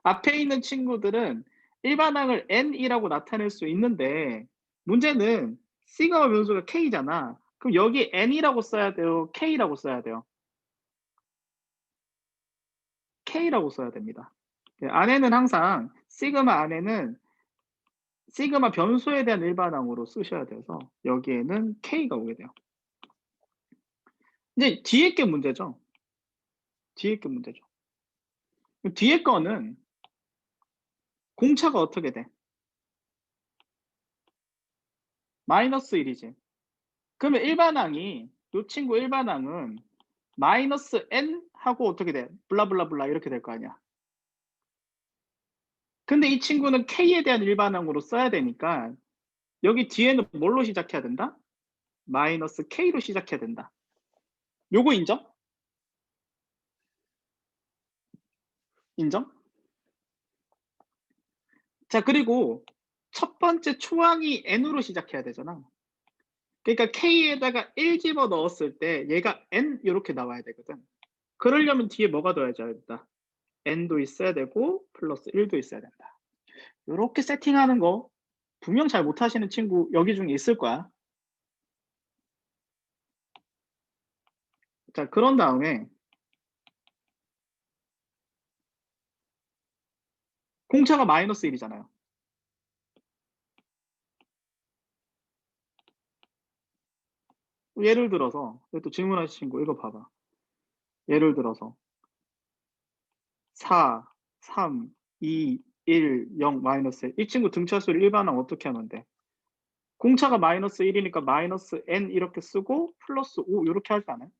앞에 있는 친구들은 일반항을 n이라고 나타낼 수 있는데 문제는 시그마 변수가 k잖아. 그럼 여기 n이라고 써야 돼요? k라고 써야 돼요? k라고 써야 됩니다. 안에는 항상 시그마 안에는 시그마 변수에 대한 일반항으로 쓰셔야 돼서 여기에는 k가 오게 돼요. 이제 뒤에 게 문제죠. 뒤에 게 문제죠. 뒤에 거는 공차가 어떻게 돼? 마이너스 1이지. 그러면 일반항이 이 친구 일반항은 마이너스 n 하고 어떻게 돼? 블라블라블라 이렇게 될 거 아니야. 근데 이 친구는 k에 대한 일반항으로 써야 되니까 여기 뒤에는 뭘로 시작해야 된다? 마이너스 k로 시작해야 된다. 요거 인정? 인정? 자, 그리고 첫 번째 초항이 n으로 시작해야 되잖아. 그러니까 k에다가 1 집어 넣었을 때 얘가 n 이렇게 나와야 되거든. 그러려면 뒤에 뭐가 더해져야 된다? n도 있어야 되고 플러스 1도 있어야 된다. 이렇게 세팅하는 거 분명 잘 못하시는 친구 여기 중에 있을 거야. 자, 그런 다음에 공차가 마이너스 1이잖아요. 예를 들어서 또 질문하신 친구 이거 봐봐. 예를 들어서 4, 3, 2, 1, 0, 마이너스 1. 이 친구 등차수를 일반항 어떻게 하면 돼? 공차가 마이너스 1이니까 마이너스 n 이렇게 쓰고 플러스 5 이렇게 하지 않아요?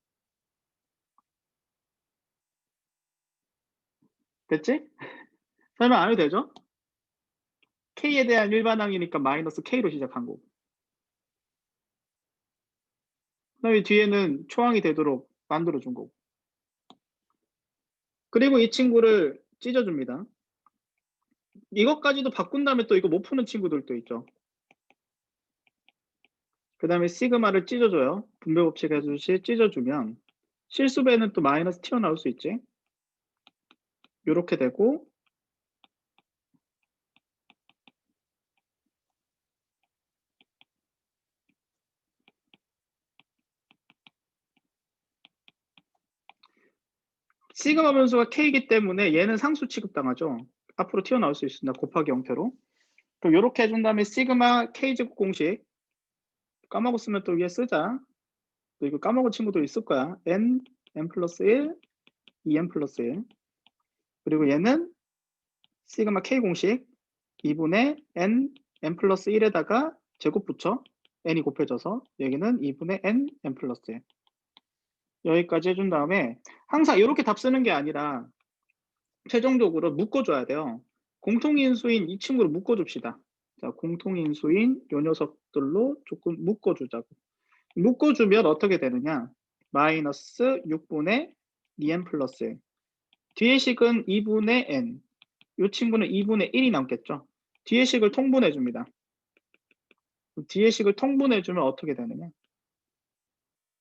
됐지? 설명 안 해도 되죠? k에 대한 일반항이니까 마이너스 k로 시작한 거고 그다음에 뒤에는 초항이 되도록 만들어준 거고 그리고 이 친구를 찢어줍니다. 이것까지도 바꾼 다음에 또 이거 못 푸는 친구들도 있죠. 그 다음에 시그마를 찢어줘요. 분배 법칙 해주시 찢어주면 실수배는 또 마이너스 튀어나올 수 있지. 이렇게 되고 시그마 변수가 k이기 때문에 얘는 상수 취급당하죠. 앞으로 튀어나올 수 있습니다. 곱하기 형태로. 그럼 이렇게 해준 다음에 시그마 k제곱 공식 까먹었으면 또 위에 쓰자. 또 이거 까먹은 친구도 있을 거야. n 플러스 1, 2n 플러스 1 그리고 얘는 시그마 k 공식 2분의 n 플러스 1에다가 제곱 붙여 n이 곱해져서 여기는 2분의 n 플러스 1 여기까지 해준 다음에 항상 이렇게 답 쓰는 게 아니라 최종적으로 묶어줘야 돼요. 공통인수인 이 친구를 묶어줍시다. 자, 공통인수인 요 녀석들로 조금 묶어주자고. 묶어주면 어떻게 되느냐? 마이너스 6분의 2n 플러스 1 뒤의 식은 2분의 n. 이 친구는 2분의 1이 남겠죠. 뒤의 식을 통분해 줍니다. 뒤의 식을 통분해 주면 어떻게 되느냐?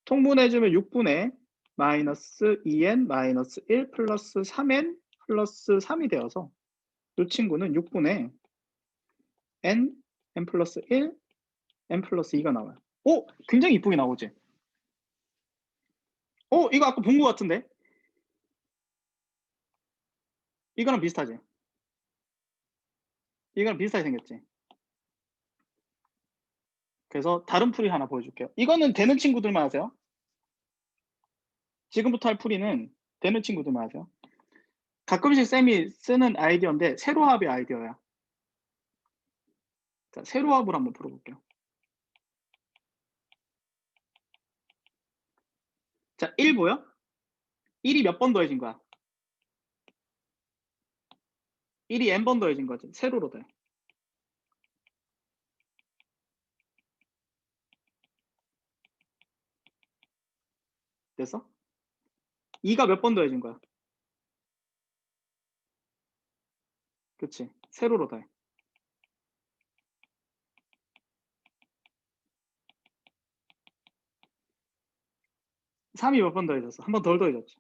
통분해 주면 6분의 마이너스 2n 마이너스 1 플러스 3n 플러스 3이 되어서 이 친구는 6분의 n 플러스 1, n 플러스 2가 나와요. 오! 굉장히 이쁘게 나오지? 이거 아까 본 것 같은데? 이거랑 비슷하지? 이거랑 비슷하게 생겼지? 그래서 다른 풀이 하나 보여줄게요. 이거는 되는 친구들만 하세요. 지금부터 할 풀이는 되는 친구들만 하세요. 가끔씩 쌤이 쓰는 아이디어인데 세로합의 아이디어야. 자, 세로합을 한번 풀어볼게요. 자, 1 보여? 1이 몇 번 더해진 거야? 1이 n번 더해진 거지. 세로로 돼. 됐어? 2가 몇 번 더해진 거야? 그치? 세로로 돼. 3이 몇 번 더해졌어? 한 번 덜 더해졌지.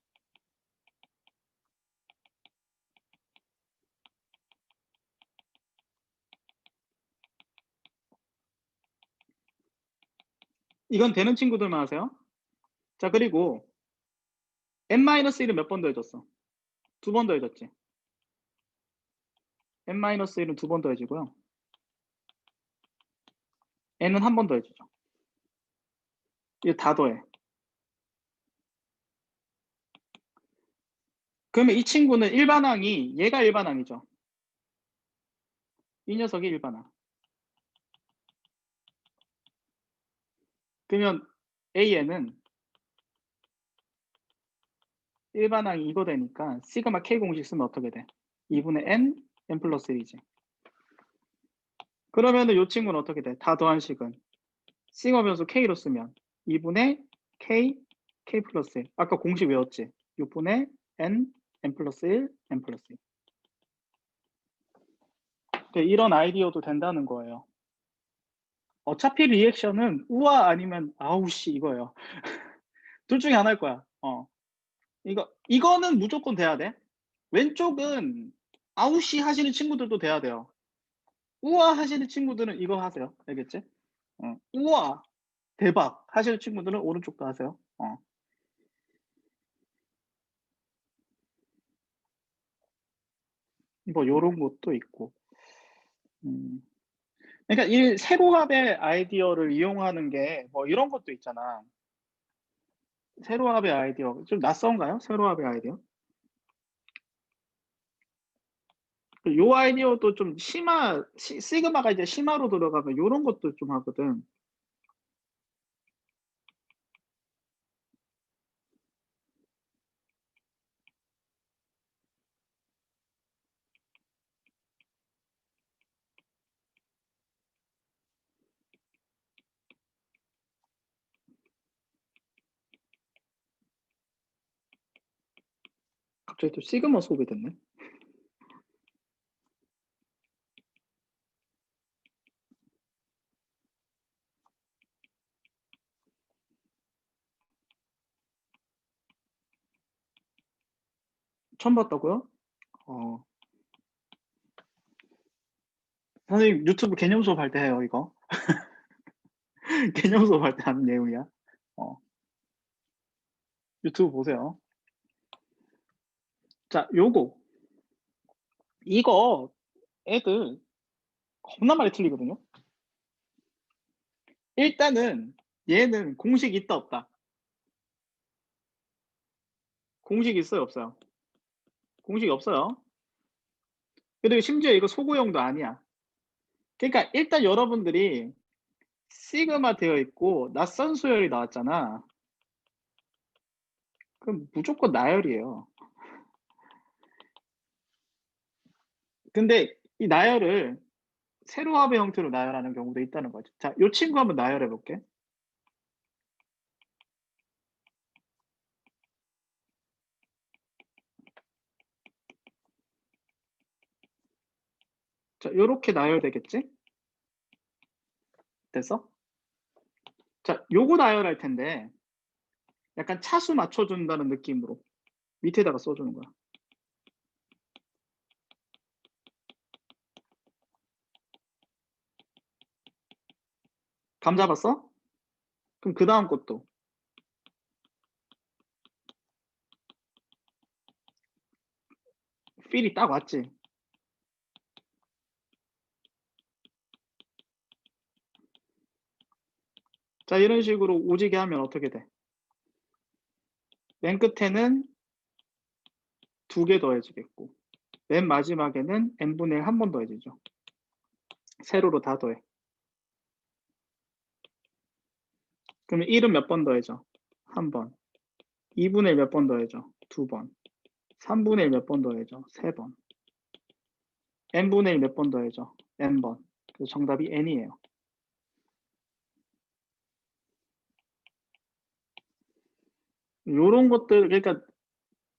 이건 되는 친구들만 하세요. 자, 그리고 n-1은 몇 번 더해졌어? 2번 더해졌지. n-1은 2번 더해지고요. n은 한 번 더해지죠. 이거 다 더해. 그러면 이 친구는 일반항이 얘가 일반항이죠. 이 녀석이 일반항. 그러면 AN은 일반항이 이거 되니까 시그마 K 공식 쓰면 어떻게 돼? 2분의 n 플러스 1이지. 그러면은 이 친구는 어떻게 돼? 다 더한 식은 시그마 변수 K로 쓰면 2분의 K 플러스 1. 아까 공식 외웠지? 6분의 n 플러스 1, n 플러스 1. 이런 아이디어도 된다는 거예요. 어차피 리액션은 우와 아니면 아우씨 이거예요. 둘 중에 하나일 거야. 이거는 무조건 돼야 돼. 왼쪽은 아우씨 하시는 친구들도 돼야 돼요. 우와 하시는 친구들은 이거 하세요. 알겠지? 우와 대박 하시는 친구들은 오른쪽도 하세요. 뭐 요런 것도 있고. 그러니까 이 세로합의 아이디어를 이용하는 게 뭐 이런 것도 있잖아. 세로합의 아이디어 좀 낯선가요? 세로합의 아이디어? 요 아이디어도 좀 시그마가 이제 심화로 들어가면 요런 것도 좀 하거든. 갑자기 또 시그마 수업이 됐네. 처음 봤다고요? 선생님 유튜브 개념 수업 할 때 해요 이거. 개념 수업 할 때 하는 내용이야. 유튜브 보세요. 자, 이거 애들 겁나 많이 틀리거든요. 일단은 얘는 공식 있다 없다. 공식 있어요 없어요? 공식이 없어요. 그리고 심지어 이거 소구형도 아니야. 그러니까 일단 여러분들이 시그마 되어 있고 낯선 수열이 나왔잖아. 그럼 무조건 나열이에요. 근데 이 나열을 세로합의 형태로 나열하는 경우도 있다는 거죠. 자, 이 친구 한번 나열해 볼게. 자, 요렇게 나열되겠지? 됐어? 자, 요거 나열할 텐데 약간 차수 맞춰준다는 느낌으로 밑에다가 써주는 거야. 감 잡았어? 그럼 그 다음 것도 필이 딱 왔지? 자, 이런 식으로 오지게 하면 어떻게 돼? 맨 끝에는 2개 더해지겠고 맨 마지막에는 n분의 1 한 번 더해지죠. 세로로 다 더해. 그러면 1은 몇 번 더해져? 한 번. 2분의 1 몇 번 더해져? 2번. 3분의 1 몇 번 더해져? 3번. n분의 1 몇 번 더해져? n번. 그래서 정답이 n이에요. 요런 것들, 그러니까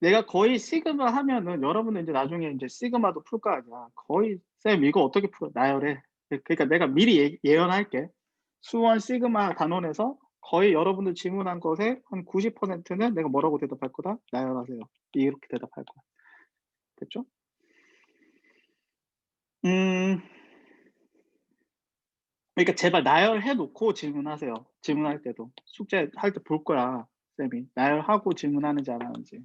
내가 거의 시그마 하면은 여러분은 이제 나중에 이제 시그마도 풀 거 아니야. 거의 쌤 이거 어떻게 풀어? 나열해. 그러니까 내가 미리 예언할게. 수원 시그마 단원에서 거의 여러분들 질문한 것에 한 90%는 내가 뭐라고 대답할 거다? 나열하세요. 이렇게 대답할 거야. 됐죠? 그러니까 제발 나열해 놓고 질문하세요. 질문할 때도. 숙제할 때 볼 거야. 쌤이. 나열하고 질문하는지 안 하는지.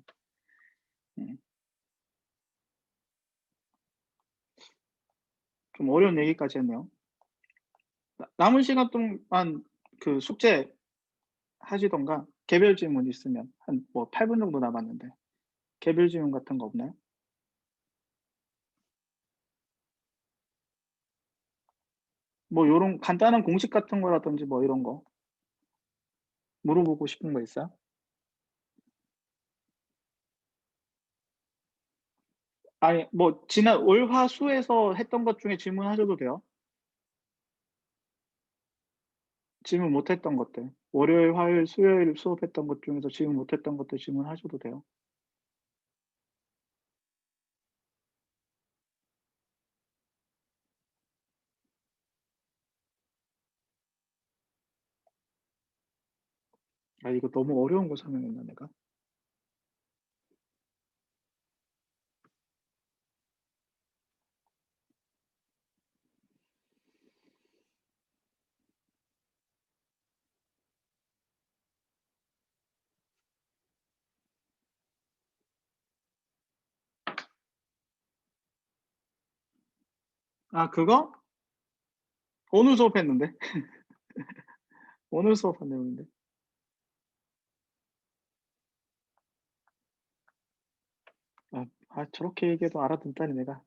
좀 어려운 얘기까지 했네요. 남은 시간 동안 그 숙제 하시던가 개별 질문 있으면 한 뭐 8분 정도 남았는데 개별 질문 같은 거 없나요? 뭐 요런 간단한 공식 같은 거라든지 뭐 이런 거 물어보고 싶은 거 있어요? 아니 뭐 지난 월, 화, 수에서 했던 것 중에 질문하셔도 돼요. 질문 못 했던 것들. 월요일, 화요일, 수요일 수업했던 것 중에서 질문 못 했던 것들 질문하셔도 돼요. 아 이거 너무 어려운 거 설명했나 내가? 아 그거? 오늘 수업했는데? 오늘 수업한 내용인데. 저렇게 얘기해도 알아듣다니 내가.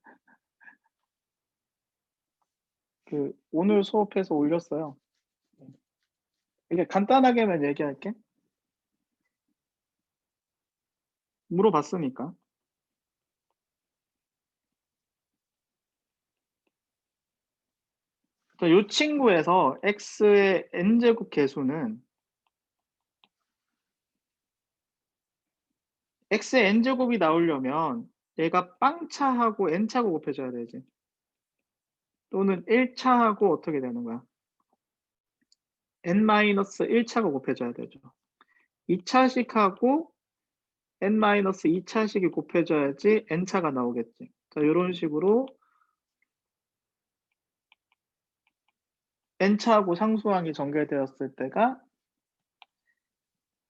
그 오늘 수업해서 올렸어요. 이게 간단하게만 얘기할게. 물어봤으니까. 자, 이 친구에서 x의 n제곱 개수는 x의 n제곱이 나오려면 얘가 빵차하고 n차고 곱해줘야 되지. 또는 1차하고 어떻게 되는 거야? n-1차가 곱해줘야 되죠. 2차식하고 n-2차식이 곱해져야지 n차가 나오겠지. 자, 이런 식으로 n차하고 상수항이 전개되었을 때가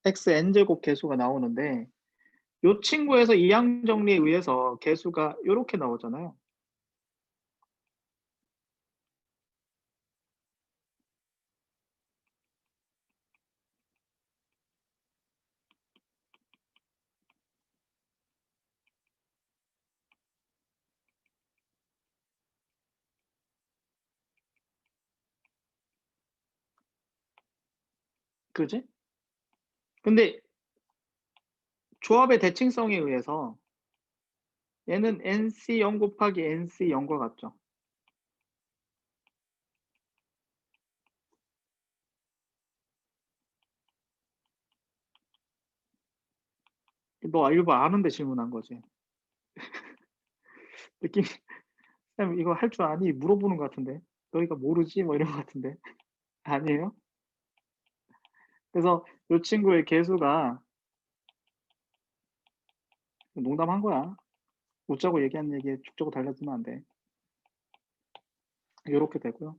x n제곱 개수가 나오는데 이 친구에서 이항 정리에 의해서 개수가 이렇게 나오잖아요. 그지? 근데 조합의 대칭성에 의해서 얘는 nc0 곱하기 nc0과 같죠. 너 일부 아는데 질문한 거지. 느낌 "쌤 이거 할 줄 아니?" 물어보는 것 같은데. "너희가 모르지?" 뭐 이런 것 같은데. 아니에요? 그래서 요 친구의 계수가 농담한 거야. 웃자고 얘기한 얘기에 죽자고 달려들면 안 돼. 요렇게 되고요.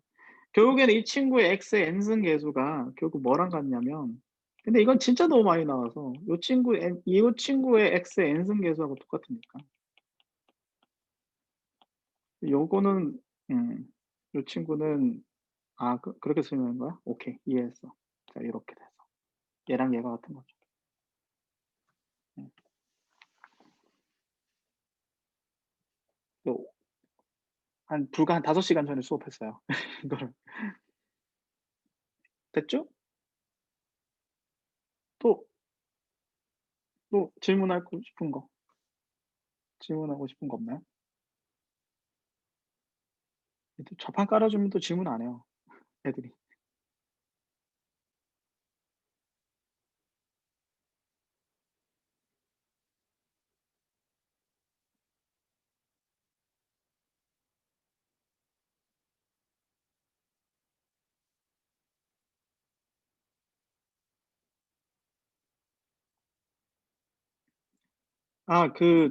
결국에는 이 친구의 x의 n승 계수가 결국 뭐랑 같냐면, 근데 이건 진짜 너무 많이 나와서 요 친구의 x의 n승 계수하고 똑같으니까 요거는 요 친구는 그렇게 쓰는 거야? 오케이. 이해했어. 자 이렇게 돼서 얘랑 얘가 같은 거죠. 음. 또 불과 한 5시간 전에 수업했어요. 이거를. 됐죠? 또 질문하고 싶은 거, 질문하고 싶은 거 없나요? 또 좌판 깔아주면 또 질문 안 해요, 애들이.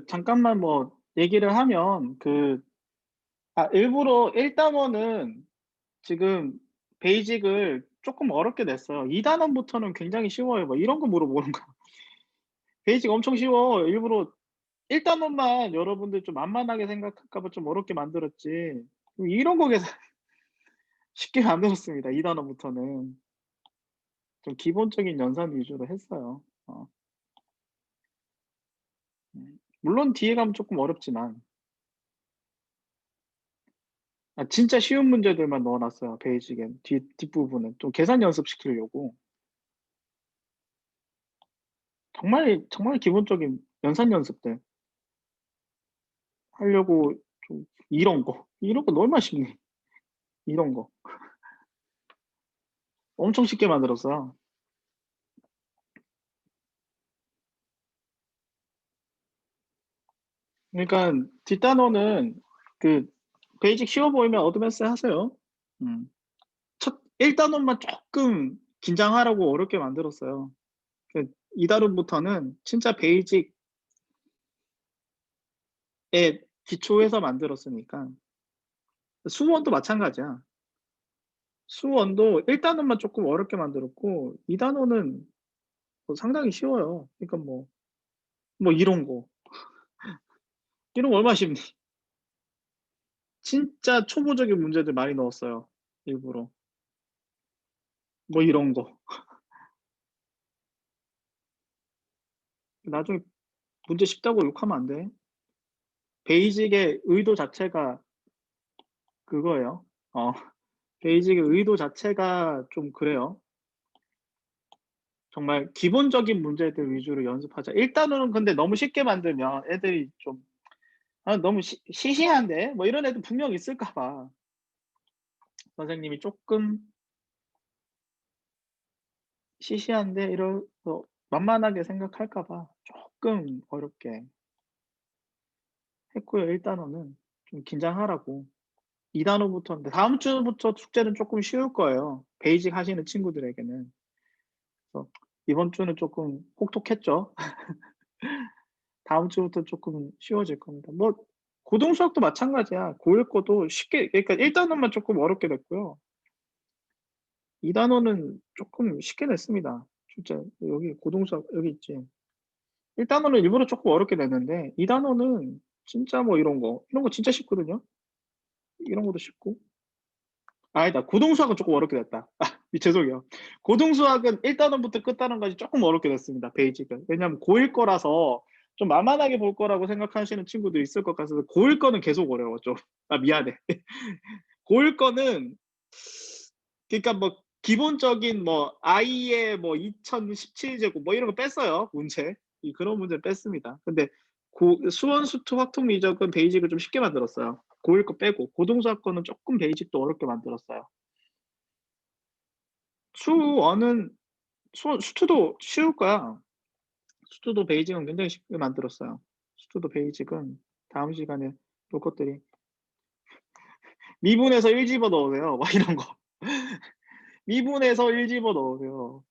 잠깐만 뭐 얘기를 하면 일부러 1 단원은 지금 베이직을 쪼끔 어렵게 냈어요. 2 단원부터는 굉장히 쉬워요. 뭐 이런 거 물어보는 거야. 베이직 엄청 쉬워. 일부러 1 단원만 여러분들 좀 만만하게 생각할까 봐 좀 어렵게 만들었지. 이런 거 계산 쉽게 만들었습니다. 2 단원부터는. 좀 기본적인 연산 위주로 했어요. 물론 뒤에 가면 쪼끔 어렵지만 진짜 쉬운 문제들만 넣어 놨어요, 베이직엔. 뒷부분은 좀 계산 연습시키려고. 정말 기본적인 연산 연습들 하려고 좀 이런 거 얼마나 쉽니. 이런 거 엄청 쉽게 만들었어요. 그러니깐 뒷단원은 그 베이직 쉬워 보이면 어드밴스 하세요. 음. 첫 1 단원만 쪼끔 긴장하라고 어렵게 만들었어요. 2 단원부터는 진짜 베이직에 기초해서 만들었으니까. 수원도 마찬가지야. 수원도 1 단원만 쪼끔 어렵게 만들었고 2 단원은 상당히 쉬워요. 그러니까 이런 거, 이런 거 얼마나 쉽니. 진짜 초보적인 문제들 많이 넣었어요, 일부러. 이런 거. 나중에 문제 쉽다고 욕하면 안 돼. 베이직의 의도 자체가 그거예요. 베이직의 의도 자체가 좀 그래요. 정말 기본적인 문제들 위주로 연습하자. 1 단원은 근데 너무 쉽게 만들면 애들이 좀 '아 너무 시시한데?' 뭐 이런 애들 분명 있을까 봐 선생님이 쪼끔 시시한데 이러서 만만하게 생각할까 봐 쪼끔 어렵게 했고요. 1 단원은 좀 긴장하라고. 2 단원부터인데 다음 주부터 숙제는 쪼끔 쉬울 거예요, 베이직 하시는 친구들에게는. 그래서 이번 주는 쪼끔 혹독했죠. 다음 주부터 쪼끔 쉬워질 겁니다. 고등 수학도 마찬가지야. 고1 거도 쉽게, 그러니까 1 단원만 쪼끔 어렵게 냈고요. 2 단원은 쪼끔 쉽게 냈습니다. 진짜 여기 고등 수학 여기 있지. 1 단원은 일부러 쪼끔 어렵게 냈는데 2 단원은 진짜 이런 거 진짜 쉽거든요. 이런 것도 쉽고. 아니다. 고등 수학은 쪼끔 어렵게 냈다. 죄송해요. 고등 수학은 1 단원부터 끝 단원까지 쪼끔 어렵게 냈습니다, 베이직은. 왜냐하면 고1 거라서 좀 만만하게 볼 거라고 생각하시는 친구도 있을 것 같아서 고1 거는 계속 어려워 좀. 미안해. 고1 거는 그러니까 기본적인 i의 2017 제곱 이런 거 뺐어요, 문제. 그런 문제는 뺐습니다. 근데 수원, 수투, 확통, 미적은 베이직을 좀 쉽게 만들었어요. 고1 거 빼고. 고등 수학 거는 쪼끔 베이직도 어렵게 만들었어요. 수원은 수투도 쉬울 거야. 수투도 베이직은 굉장히 쉽게 만들었어요. 수투도 베이직은 다음 시간에 볼 것들이 미분에서 1 집어넣으세요. 막 이런 거. 미분에서 1 집어넣으세요.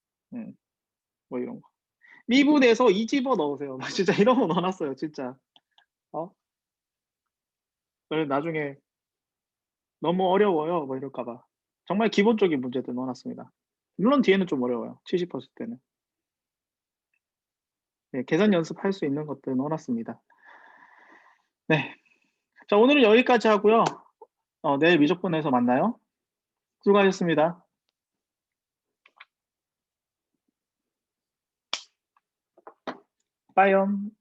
뭐 이런 거. 미분에서 2 집어넣으세요. 막 진짜 이런 거 넣어 놨어요 진짜. 어? 그래 나중에 너무 어려워요 뭐 이럴까 봐. 정말 기본적인 문제들 넣어 놨습니다. 물론 뒤에는 좀 어려워요. 70%는. 네, 계산 연습할 수 있는 것들 넣어 놨습니다. 네. 자, 오늘은 여기까지 하고요. 내일 미적분에서 만나요. 수고하셨습니다. 빠이엄.